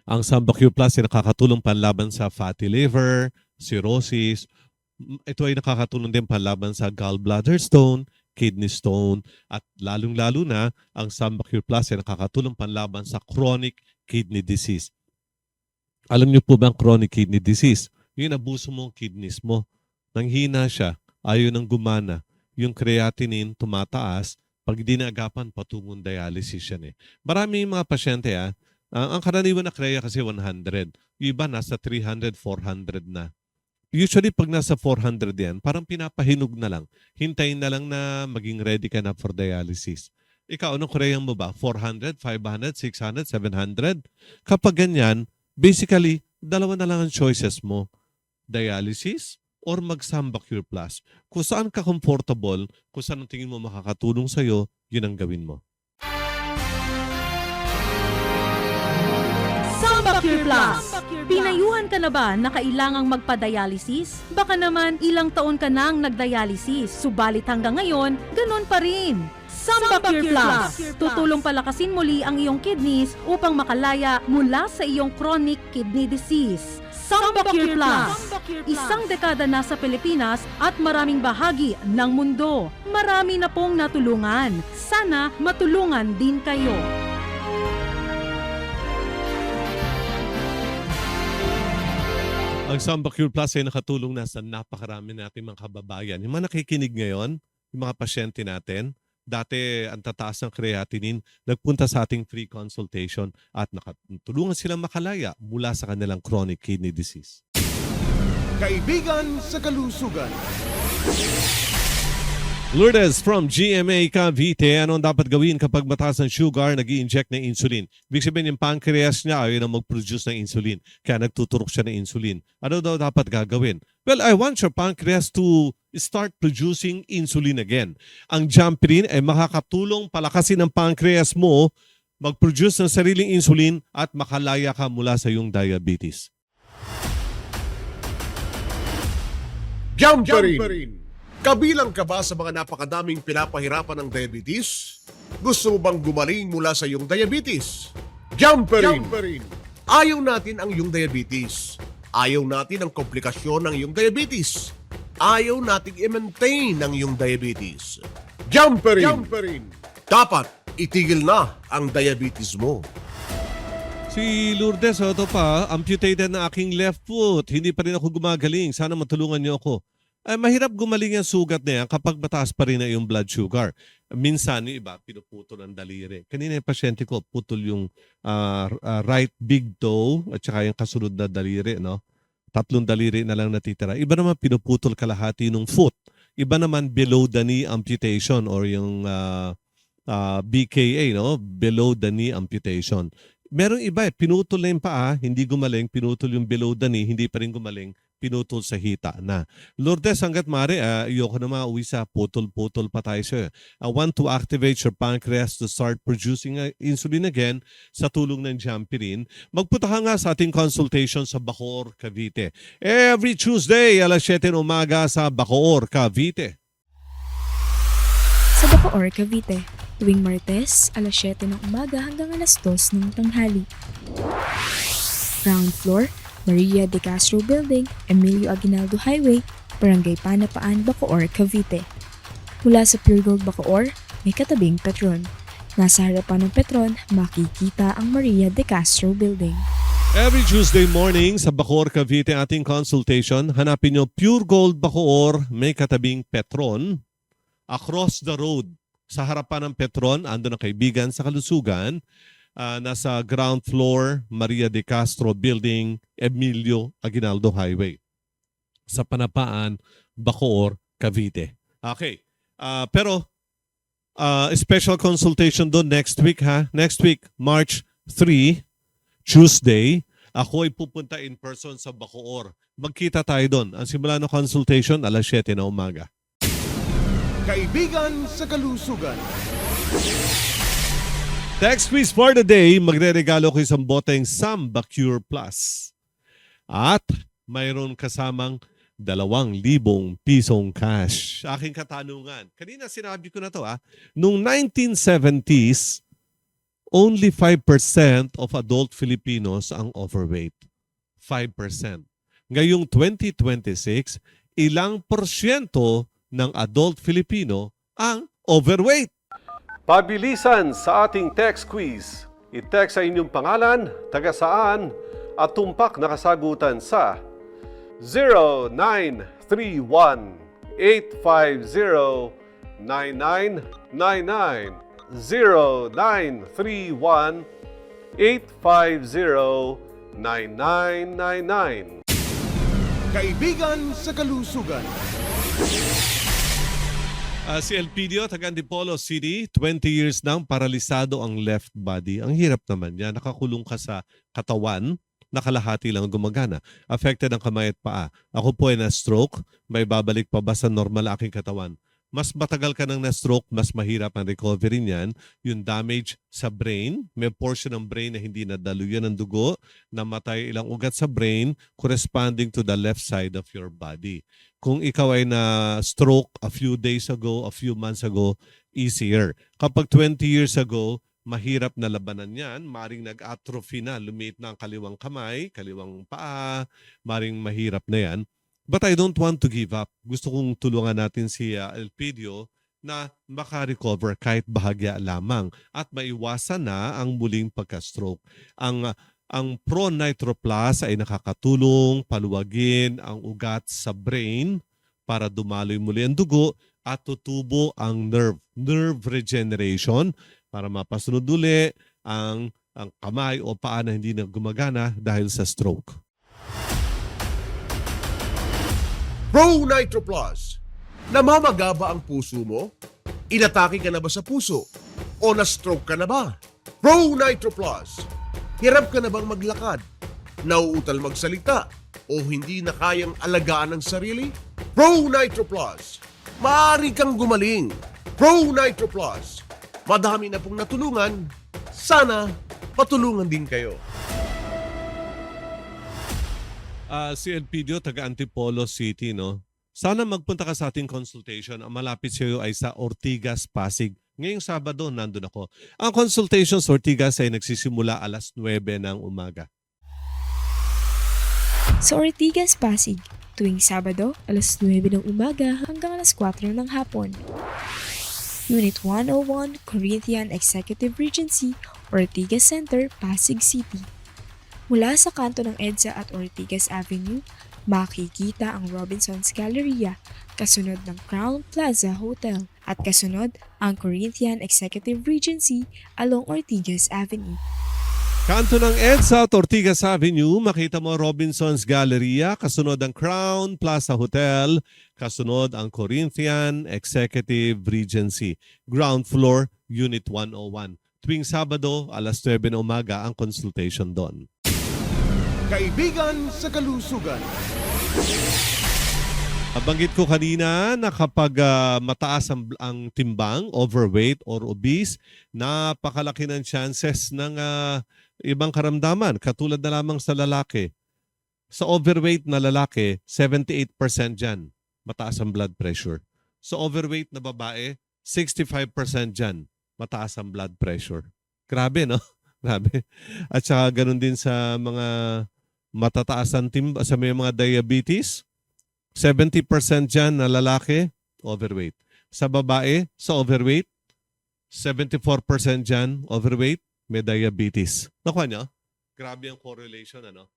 Ang Samba Cure Plus ay nakakatulong panlaban sa fatty liver, cirrhosis. Ito ay nakakatulong din panlaban sa gallbladder stone, kidney stone, at lalong-lalo na ang Samba Cure Plus ay nakakatulong panlaban sa chronic kidney disease. Alam niyo po ba ang chronic kidney disease? Yung abuso mong kidneys mo. Nanghina siya, ayaw nang gumana. Yung creatinine tumataas, pag di naagapan, patungong dialysis yan eh. Maraming mga pasyente ang karaniwan na kreya kasi 100. Yung iba nasa 300, 400 na. Usually, pag nasa 400 yan, parang pinapahinog na lang. Hintayin na lang na maging ready ka na for dialysis. Ikaw, anong kureyang mo ba? 400, 500, 600, 700? Kapag ganyan, basically, dalawa na lang ang choices mo. Dialysis or mag-Samba Cure Plus. Kung saan ka comfortable, kung saan ang tingin mo makakatulong sa'yo, yun ang gawin mo. Samba Cure Plus. Pinayuhan ka na ba na kailangang magpa-dialysis? Baka naman ilang taon ka nang nag-dialysis, subalit hanggang ngayon, ganun pa rin. Samba Cure Plus. Tutulong palakasin muli ang iyong kidneys upang makalaya mula sa iyong chronic kidney disease. Samba Cure Plus. Isang dekada na sa Pilipinas at maraming bahagi ng mundo. Marami na pong natulungan. Sana matulungan din kayo. Ang Samba Cure Plus ay nakatulong na sa napakarami nating mga kababayan. Yung mga nakikinig ngayon, yung mga pasyente natin, dati ang tataas ng creatinine, nagpunta sa ating free consultation at nakatulungan silang makalaya mula sa kanilang chronic kidney disease. Kaibigan sa kalusugan. Lourdes from GMA Cavite, anong dapat gawin kapag mataas ang sugar, nag-i-inject ng insulin? Ibig sabihin yung pancreas niya ayaw na mag-produce ng insulin, kaya nagtuturok siya ng insulin. Ano daw dapat gagawin? Well, I want your pancreas to start producing insulin again. Ang Jampirin ay makakatulong palakasin ng pancreas mo, mag-produce ng sariling insulin at makalaya ka mula sa iyong diabetes. Jamperin. Kabilang ka ba sa mga napakadaming pinapahirapan ng diabetes? Gusto mo bang gumaling mula sa iyong diabetes? Jamperin. Ayaw natin ang iyong diabetes. Ayaw natin ang komplikasyon ng iyong diabetes. Ayaw nating i-maintain ang iyong diabetes. Jamperin. Dapat itigil na ang diabetes mo. Si Lourdes, ito pa, amputated na aking left foot. Hindi pa rin ako gumagaling. Sana matulungan niyo ako. Ay, mahirap gumaling ang sugat na yan kapag mataas pa rin na yung blood sugar. Minsan, yung iba, pinuputol ang daliri. Kanina yung pasyente ko, putol yung right big toe at saka yung kasunod na daliri. No? 3 daliri na lang natitira. Iba naman pinuputol kalahati ng foot. Iba naman below the knee amputation or yung BKA, no? Below the knee amputation. Merong iba, pinutol na yung paa, hindi gumaling, pinutol yung below the knee, hindi pa rin gumaling, pinutol sa hita na. Lourdes, hanggat maaari, ayoko na mauwi sa putol-putol pa tayo sa'yo. I want to activate your pancreas to start producing insulin again sa tulong ng Jampirin. Magpunta ka nga sa ating consultation sa Bacoor, Cavite. Every Tuesday, alas 7 ng umaga sa Bacoor, Cavite. Sa Bacoor, Cavite, tuwing Martes, alas 7 ng umaga hanggang alas 2 ng tanghali. Ground floor, Maria de Castro Building, Emilio Aguinaldo Highway, Barangay Panapaan, Bacoor, Cavite. Mula sa Pure Gold Bacoor, may katabing Petron. Nasa harapan ng Petron, makikita ang Maria de Castro Building. Every Tuesday morning sa Bacoor, Cavite, ating consultation, hanapin nyo Pure Gold Bacoor, may katabing Petron. Across the road, sa harapan ng Petron, ando ng kaibigan sa kalusugan, nasa ground floor, Maria de Castro Building, Emilio Aguinaldo Highway. Sa Panapaan, Bacoor, Cavite. Okay. Pero, special consultation doon next week ha. Next week, March 3, Tuesday, ako ay pupunta in person sa Bacoor. Magkita tayo doon. Ang simula ng consultation, alas 7 na umaga. Kaibigan sa kalusugan. Text quiz for the day, magre-regalo ko isang boteng Samba Cure Plus. At mayroon kasamang 2,000 pisong cash. Aking katanungan, kanina sinabi ko na to noong 1970s, only 5% of adult Filipinos ang overweight. 5%. Ngayong 2026, ilang porsyento ng adult Filipino ang overweight? Pabilisan sa ating text quiz. I-text sa inyong pangalan, taga saan, at tumpak na kasagutan sa 0931-850-9999. 0931-850-9999. Kaibigan sa kalusugan. Si Elpidio, taga Antipolo City, 20 years nang paralisado ang left body. Ang hirap naman yan. Nakakulong ka sa katawan nakalahati lang gumagana. Affected ang kamay at paa. Ako po ay na-stroke, may babalik pa ba sa normal aking katawan? Mas matagal ka nang na-stroke, mas mahirap ang recovery niyan. Yung damage sa brain, may portion ng brain na hindi nadaluyan ng dugo, namatay ilang ugat sa brain corresponding to the left side of your body. Kung ikaw ay na-stroke a few days ago, a few months ago, easier. Kapag 20 years ago, mahirap na labanan yan. Maring nag-atrophy na, lumiit na ang kaliwang kamay, kaliwang paa, maring mahirap na yan. But I don't want to give up. Gusto kong tulungan natin si Elpidio na maka-recover kahit bahagya lamang at maiwasan na ang muling pagka-stroke. Ang Pro Nitro Plus ay nakakatulong paluwagin ang ugat sa brain para dumaloy muli ang dugo at tutubo ang nerve regeneration para mapasunod uli ang kamay o paa na hindi na gumagana dahil sa stroke. Pro Nitro Plus. Namamaga ba ang puso mo? Inatake ka na ba sa puso? O na-stroke ka na ba? Pro Nitro Plus. Hirap ka na bang maglakad? Nauutal magsalita? O hindi na kayang alagaan ang sarili? Pro Nitro Plus. Maaari kang gumaling. Pro Nitro Plus. Madami na pong natulungan. Sana patulungan din kayo. Si Elpidio, taga Antipolo City, no? Sana magpunta ka sa ating consultation. Ang malapit sa iyo ay sa Ortigas, Pasig. Ngayong Sabado, nandun ako. Ang consultation sa Ortigas ay nagsisimula alas 9 ng umaga. Sa Ortigas, Pasig, tuwing Sabado, alas 9 ng umaga hanggang alas 4 ng hapon. Unit 101, Corinthian Executive Regency, Ortigas Center, Pasig City. Mula sa kanto ng EDSA at Ortigas Avenue, makikita ang Robinson's Galleria, kasunod ng Crown Plaza Hotel, at kasunod ang Corinthian Executive Regency along Ortigas Avenue. Kanto ng EDSA at Ortigas Avenue, makita mo Robinson's Galleria, kasunod ang Crown Plaza Hotel, kasunod ang Corinthian Executive Regency, ground floor, Unit 101. Tuwing Sabado, alas 9 ng umaga ang consultation doon. Kaibigan sa kalusugan. Banggit ko kanina na kapag mataas ang timbang, overweight or obese, napakalaki ng chances ng ibang karamdaman, katulad na lamang sa lalaki. Sa overweight na lalaki, 78% dyan, mataas ang blood pressure. Sa overweight na babae, 65% dyan, mataas ang blood pressure. Grabe, no? Grabe. At saka ganun din sa mga matataas ang timbang, sa may mga diabetes, 70% dyan na lalaki, overweight. Sa babae, sa overweight, 74% dyan, overweight, may diabetes. Nakuha niyo? Grabe ang correlation, ano?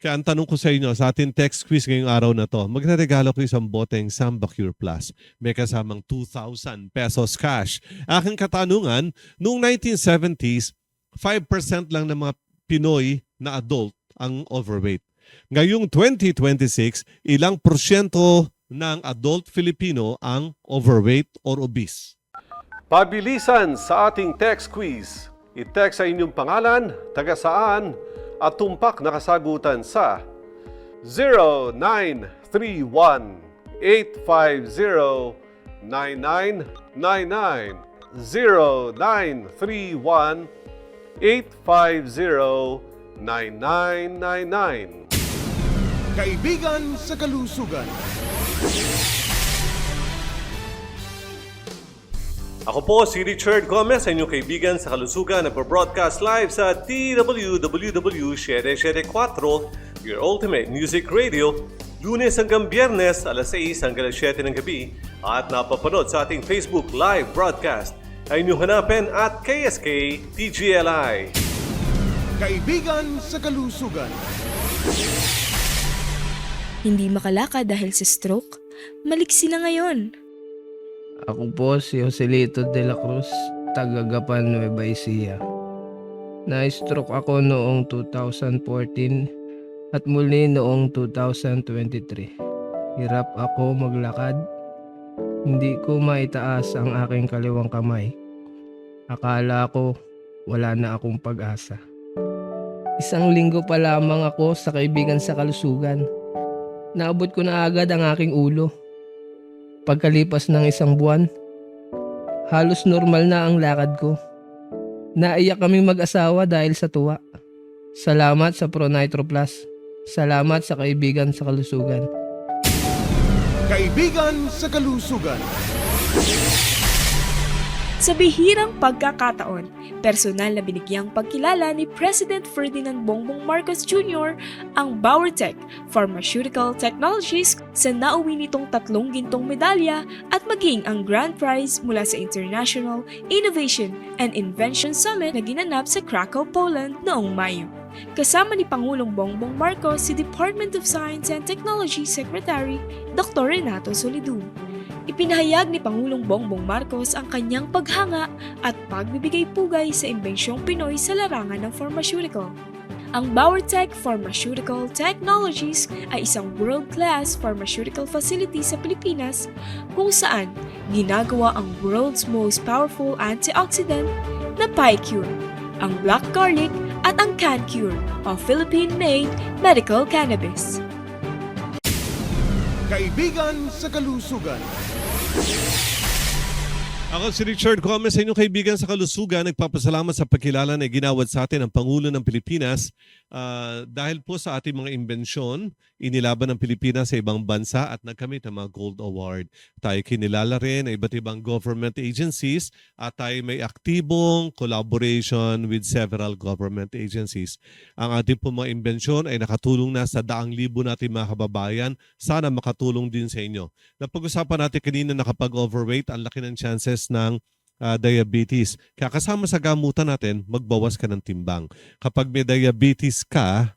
Kaya ang tanong ko sa inyo, sa ating text quiz ngayong araw na to, magre-regalo ko isang boteng Samba Cure Plus. May kasamang 2,000 pesos cash. Aking katanungan, noong 1970s, 5% lang ng mga Pinoy na adult ang overweight. Ngayong 2026, ilang porsyento ng adult Filipino ang overweight or obese? Pabilisan sa ating text quiz. I-text sa inyong pangalan, taga saan, at tumpak na kasagutan sa 0931-850-9999 0931-850-9999. Kaibigan sa kalusugan. Ako po si Richard Gomez, inyong kaibigan sa kalusugan, nagpo-broadcast live sa TWWW 774, your ultimate music radio, Lunes hanggang Biyernes, alas 6 hanggang alas 7 ng gabi, at napapanood sa ating Facebook live broadcast. Ay inyong hanapin at KSK TGLI. Kaibigan sa kalusugan. Hindi makalakad dahil sa stroke? Maliksi na ngayon. Ako po si Joselito de la Cruz, taga Gapan, Nueva Ecija. Na-stroke ako noong 2014 at muli noong 2023. Hirap ako maglakad. Hindi ko maitaas ang aking kaliwang kamay. Akala ko wala na akong pag-asa. 1 linggo pa lamang ako sa Kaibigan sa Kalusugan. Naabot ko na agad ang aking ulo. Pagkalipas ng 1 buwan, halos normal na ang lakad ko. Naiyak kaming mag-asawa dahil sa tuwa. Salamat sa Pro Nitro Plus. Salamat sa Kaibigan sa Kalusugan. Kaibigan sa Kalusugan. Sa bihirang pagkakataon, personal na binigyang pagkilala ni President Ferdinand Bongbong Marcos Jr. ang Bauertech Pharmaceutical Technologies sa nauwi nitong 3 gintong medalya at maging ang grand prize mula sa International Innovation and Invention Summit na ginanap sa Krakow, Poland noong Mayo. Kasama ni Pangulong Bongbong Marcos si Department of Science and Technology Secretary Dr. Renato Solidum. Ipinahayag ni Pangulong Bongbong Marcos ang kanyang paghanga at pagbibigay-pugay sa imbensyong Pinoy sa larangan ng pharmaceutical. Ang Bauertech Pharmaceutical Technologies ay isang world-class pharmaceutical facility sa Pilipinas kung saan ginagawa ang world's most powerful antioxidant na PiCure, ang black garlic at ang CanCure o Philippine-made medical cannabis. Kaibigan sa Kalusugan. Ako si Richard Gomez, sa inyong Kaibigan sa Kalusugan. Nagpapasalamat sa pagkilala na ginawad sa atin ng Pangulo ng Pilipinas dahil po sa ating mga imbensyon, inilaban ng Pilipinas sa ibang bansa at nagkamit ng mga Gold Award. Tayo kinilala rin ng iba't ibang government agencies at tayo may aktibong collaboration with several government agencies. Ang ating po mga imbensyon ay nakatulong na sa 100,000 natin mga kababayan. Sana makatulong din sa inyo. Napag-usapan natin kanina na kapag overweight, ang laki ng chances ng diabetes. Kaya kasama sa gamutan natin, magbawas ka ng timbang. Kapag may diabetes ka,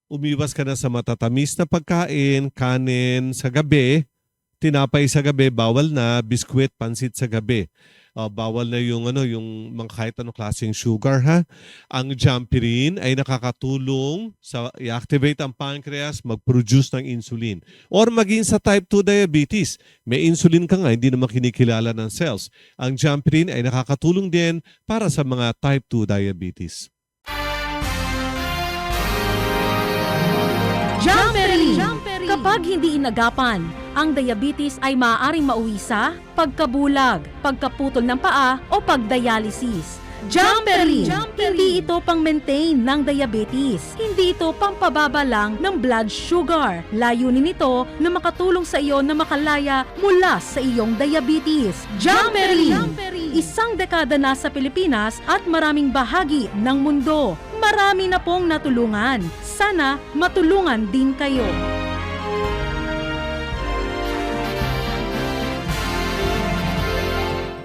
umiwas ka na sa matatamis na pagkain, kanin sa gabi, tinapay sa gabi, bawal na, biskwit, pansit sa gabi. Bawal na yung mga kahit anong klaseng sugar ha. Ang Jampirin ay nakakatulong sa i-activate ang pancreas, mag-produce ng insulin. Or maging sa type 2 diabetes, may insulin ka nga, hindi naman kinikilala ng cells. Ang Jampirin ay nakakatulong din para sa mga type 2 diabetes. Jamperin! Kapag hindi inagapan, ang diabetes ay maaaring mauwi sa pagkabulag, pagkaputol ng paa o pagdialysis. Jamperin! Hindi ito pang-maintain ng diabetes. Hindi ito pampababa lang ng blood sugar. Layunin nito na makatulong sa iyo na makalaya mula sa iyong diabetes. Jamperin! 1 dekada na sa Pilipinas at maraming bahagi ng mundo. Marami na pong natulungan. Sana matulungan din kayo.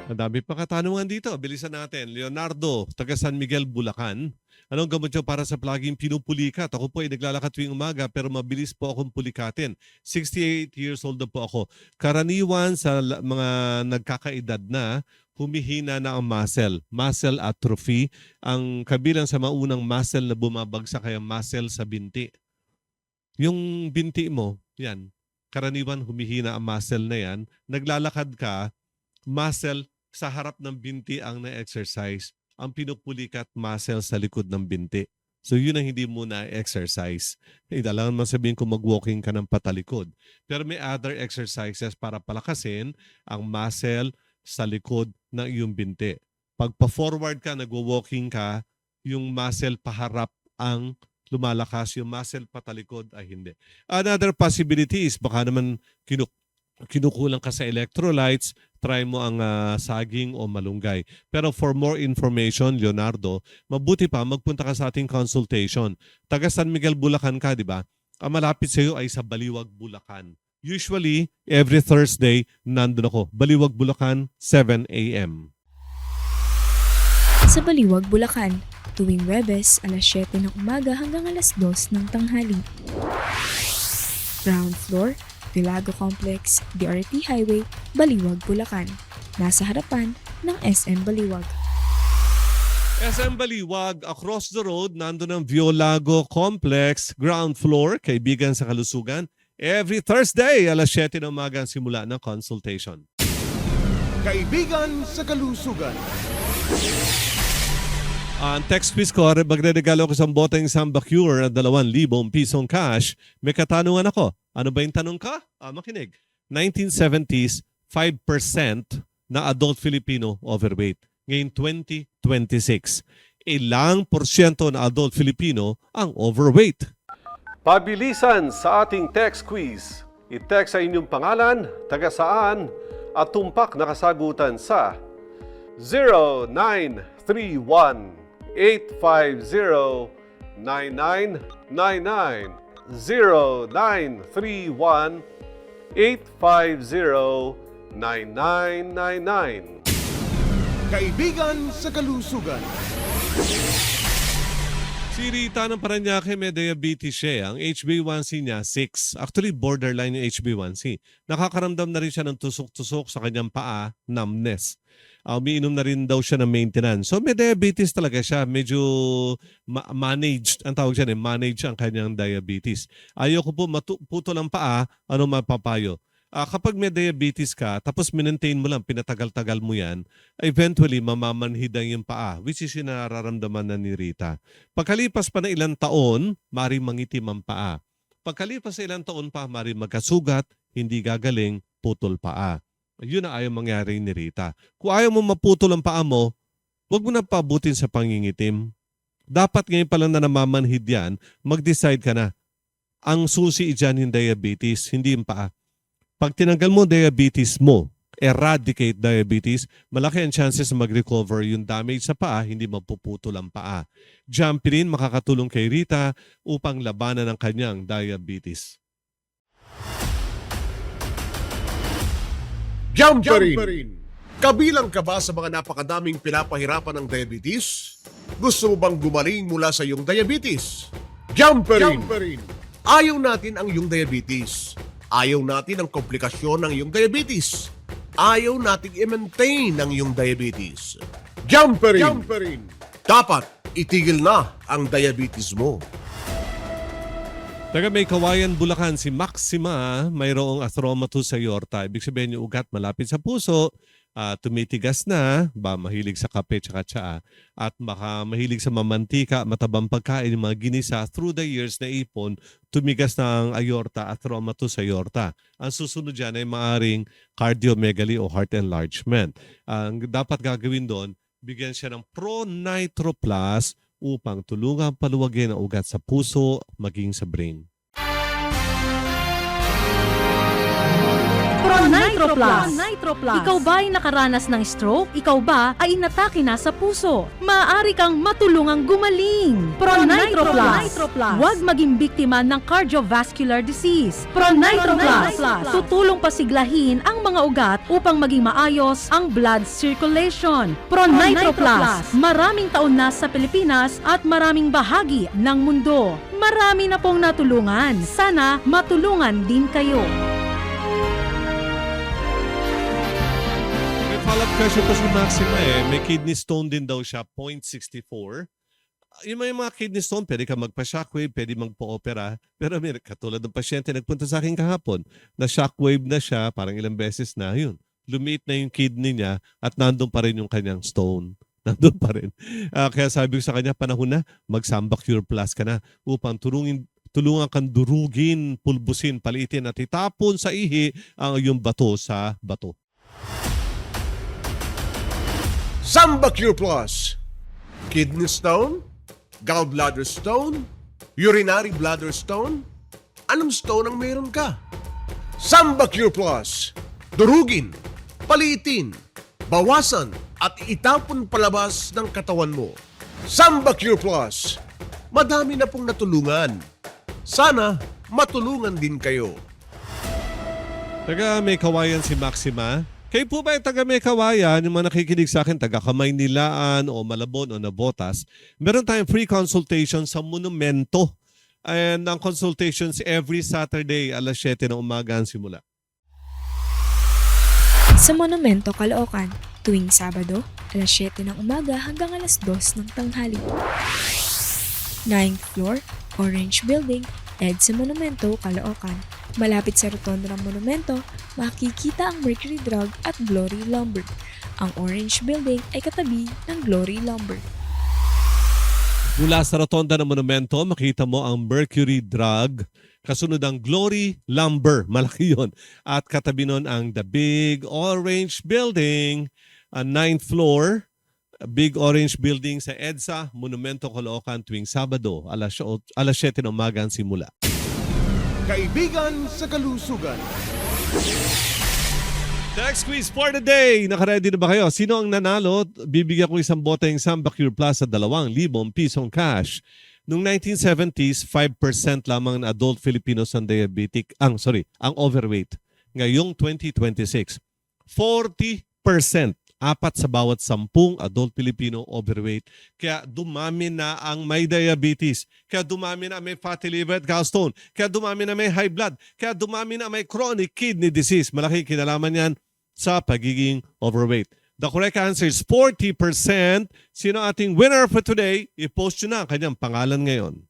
Ang dami pa katanungan dito. Bilisan natin. Leonardo, taga San Miguel, Bulacan. Anong gamot nyo para sa palaging pinupulikat? Ako po ay naglalakad tuwing umaga pero mabilis po akong pulikatin. 68 years old na po ako. Karaniwan sa mga nagkakaedad na, humihina na ang muscle atrophy. Ang kabilang sa maunang muscle na bumabagsak ay ang muscle sa binti. Yung binti mo, yan, karaniwan humihina ang muscle na yan. Naglalakad ka, muscle sa harap ng binti ang na-exercise. Ang pinupulikat, muscle sa likod ng binti. So yun ang hindi mo na-exercise. Alangan man sabihin kung mag-walking ka ng patalikod. Pero may other exercises para palakasin ang muscle sa likod ng iyong binti. Pag pa-forward ka, nagwo-walking ka, yung muscle paharap ang lumalakas, yung muscle patalikod ay hindi. Another possibility is baka naman kinukulang ka sa electrolytes, try mo ang saging o malunggay. Pero for more information, Leonardo, mabuti pa magpunta ka sa ating consultation. Taga San Miguel, Bulacan ka, di ba? Ang malapit sa iyo ay sa Baliwag, Bulacan. Usually, every Thursday, nandun ako. Baliwag, Bulacan, 7 a.m. Sa Baliwag, Bulacan, tuwing Webes, alas 7 ng umaga hanggang alas 2 ng tanghali. Ground floor, Vilago Complex, DRT Highway, Baliwag, Bulacan. Nasa harapan ng SM Baliwag. SM Baliwag, across the road, nandun ang Violago Complex, ground floor, Kaibigan sa Kalusugan. Every Thursday, alas 7 ng umaga ang simula ng consultation. Kaibigan sa Kalusugan. Ang text quiz ko, magre-regalo ko sa boteng Samba Cure na 2,000 pisong cash. May katanungan ako. Ano ba yung tanong ka? Makinig. 1970s, 5% na adult Filipino overweight. Ngayon 2026, ilang porsyento na adult Filipino ang overweight? Pabilisan sa ating text quiz. I-text sa inyong pangalan, taga saan, at tumpak na kasagutan sa 0931-850-9999 0931-850-9999. Kaibigan sa kalusugan. Si Rita ng Paranaque may diabetes siya. Ang HbA1c niya 6. Actually, borderline yung HbA1c. Nakakaramdam na rin siya ng tusok-tusok sa kanyang paa, numbness. Umiinom na rin daw siya ng maintenance. So may diabetes talaga siya. Medyo managed. Ang tawag siya, manage ang kanyang diabetes. Ayoko po putol ang paa, ano mapapayo? Kapag may diabetes ka, tapos minentain mo lang, pinatagal-tagal mo yan, eventually mamamanhidang yung paa, which is yung nararamdaman na ni Rita. Pagkalipas pa ng ilang taon, maaaring mangitim ang paa. Pagkalipas sa ilang taon pa, maaaring magkasugat, hindi gagaling, putol paa. Yun na ayaw mangyari ni Rita. Kung ayaw mo maputol ang paa mo, huwag mo na pabutin sa pangingitim. Dapat ngayon pa lang na namamanhid yan, mag-decide ka na. Ang susi dyan yung diabetes, hindi yung paa. Pag tinanggal mo diabetes mo, eradicate diabetes, malaki ang chances na mag-recover yung damage sa paa, hindi mapuputol ang paa. Jampirin makakatulong kay Rita upang labanan ang kanyang diabetes. Jamperin! Kabilang ka ba sa mga napakadaming pinapahirapan ng diabetes? Gusto mo bang gumaling mula sa iyong diabetes? Jamperin! Ayaw natin ang iyong diabetes. Ayaw natin ang komplikasyon ng iyong diabetes. Ayaw nating i-maintain ang iyong diabetes. Jamperin! Dapat itigil na ang diabetes mo. Taga may Kawayan, Bulacan, si Maxima, mayroong arthromatous sa aorta. Ibig sabihin yung ugat malapit sa puso, tumitigas na, mahilig sa kape at tsaa, at mahilig sa mamantika, matabang pagkain, mga ginisa, through the years na ipon, tumigas na ang aorta, arthromatous sa aorta. Ang susunod dyan ay maaring cardiomegaly o heart enlargement. Ang dapat gagawin doon, bigyan siya ng Pro-Nitro Plus upang tulungan paluwagin ang ugat sa puso maging sa brain. Pro-Nitro Plus. Ikaw ba ay nakaranas ng stroke? Ikaw ba ay inatake na sa puso? Maaari kang matulungang gumaling. Pro-Nitro Plus. Huwag maging biktima ng cardiovascular disease. Pro-Nitro Plus. Tutulong pasiglahin ang mga ugat upang maging maayos ang blood circulation. Pro-Nitro Plus. Maraming taon na sa Pilipinas at maraming bahagi ng mundo. Marami na pong natulungan. Sana matulungan din kayo. Follow-up question po si Maxima may kidney stone din daw siya, 0.64. Yung mga kidney stone, pwede ka magpa-shockwave, pwede magpa-opera. Pero katulad ng pasyente, nagpunta sa akin kahapon, na shockwave na siya, parang ilang beses na, yun. Lumiit na yung kidney niya at nandun pa rin yung kanyang stone. Nandun pa rin. Kaya sabi ko sa kanya, panahon na, mag-Samba Cure Plus ka na upang tulungan kang durugin, pulbusin, palitin at itapon sa ihi ang iyong bato sa bato. Samba Cure Plus. Kidney stone? Gallbladder stone? Urinary bladder stone? Anong stone ang meron ka? Samba Cure Plus. Durugin, paliitin, bawasan at itapon palabas ng katawan mo. Samba Cure Plus. Madami na pong natulungan. Sana matulungan din kayo. Taga may Kawayan si Maxima. Kayo po ba yung taga may Kawayan, yung mga nakikinig sa akin, taga Kamaynilaan o Malabon o Navotas, meron tayong free consultation sa Monumento. And ang consultations every Saturday, alas 7 ng umaga ang simula. Sa Monumento, Caloocan, tuwing Sabado, alas 7 ng umaga hanggang alas 2 ng tanghali. 9th floor, Orange Building, EDSA Monumento, Caloocan. Malapit sa rotondo ng Monumento, makikita ang Mercury Drug at Glory Lumber. Ang Orange Building ay katabi ng Glory Lumber. Mula sa rotonda ng monumento, makita mo ang Mercury Drug. Kasunod ang Glory Lumber, malaki yun. At katabi nun ang The Big Orange Building, 9th floor. Big Orange Building sa EDSA, Monumento, Caloocan tuwing Sabado, alas 7 ng umaga ang simula. Kaibigan sa kalusugan. Next quiz for the day. Nakaready na ba kayo? Sino ang nanalo? Bibigyan ko isang boteng Samba Cure Plus sa 2,000 pisong cash. Noong 1970s, 5% lamang ng adult Filipinos ang diabetic, ang overweight. Ngayong 2026, 40%. 4 sa bawat 10 adult Filipino overweight. Kaya dumami na ang may diabetes. Kaya dumami na may fatty liver at gallstone. Kaya dumami na may high blood. Kaya dumami na may chronic kidney disease. Malaki kinalaman yan sa pagiging overweight. The correct answer is 40%. Sino ating winner for today? I-post nyo na ang kanyang pangalan ngayon.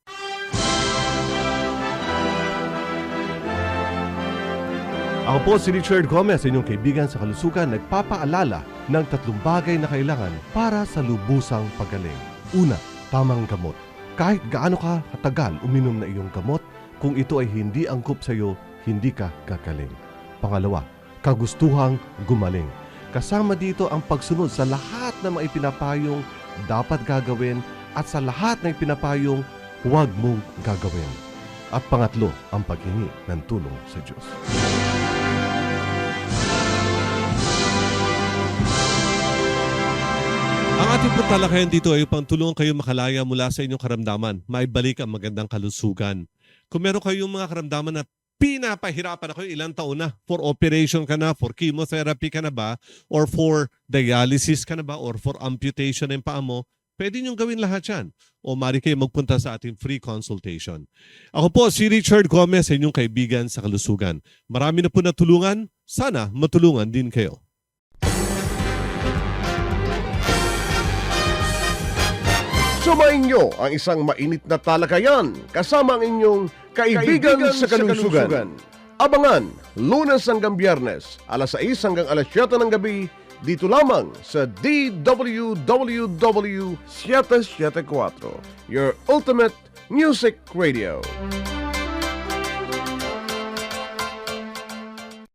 Ako po si Richard Gomez, inyong kaibigan sa kalusugan, nagpapaalala ng 3 bagay na kailangan para sa lubusang pagaling. Una, tamang gamot. Kahit gaano ka katagal uminom na iyong gamot, kung ito ay hindi angkop sa iyo, hindi ka gagaling. Pangalawa, kagustuhang gumaling. Kasama dito ang pagsunod sa lahat ng mga ipinapayong dapat gagawin at sa lahat ng ipinapayong huwag mong gagawin. At pangatlo, ang paghingi ng tulong sa Diyos. Ang ating talakayan dito ay upang tulungan kayo makalaya mula sa inyong karamdaman, maibalik ang magandang kalusugan. Kung meron kayong mga karamdaman na pinapahirapan na kayo ilang taon na, for operation ka na, for chemotherapy ka na ba, or for dialysis ka na ba, or for amputation ng paa mo, pwede niyong gawin lahat yan. O mari kayo magpunta sa ating free consultation. Ako po si Richard Gomez, inyong kaibigan sa kalusugan. Marami na po natulungan, sana matulungan din kayo. Sumayin nyo ang isang mainit na talakayan kasama ang inyong kaibigan sa kalusugan. Abangan, Lunes hanggang Biyernes, alas 6 hanggang alas 7 ng gabi, dito lamang sa DWWW 774, your ultimate music radio.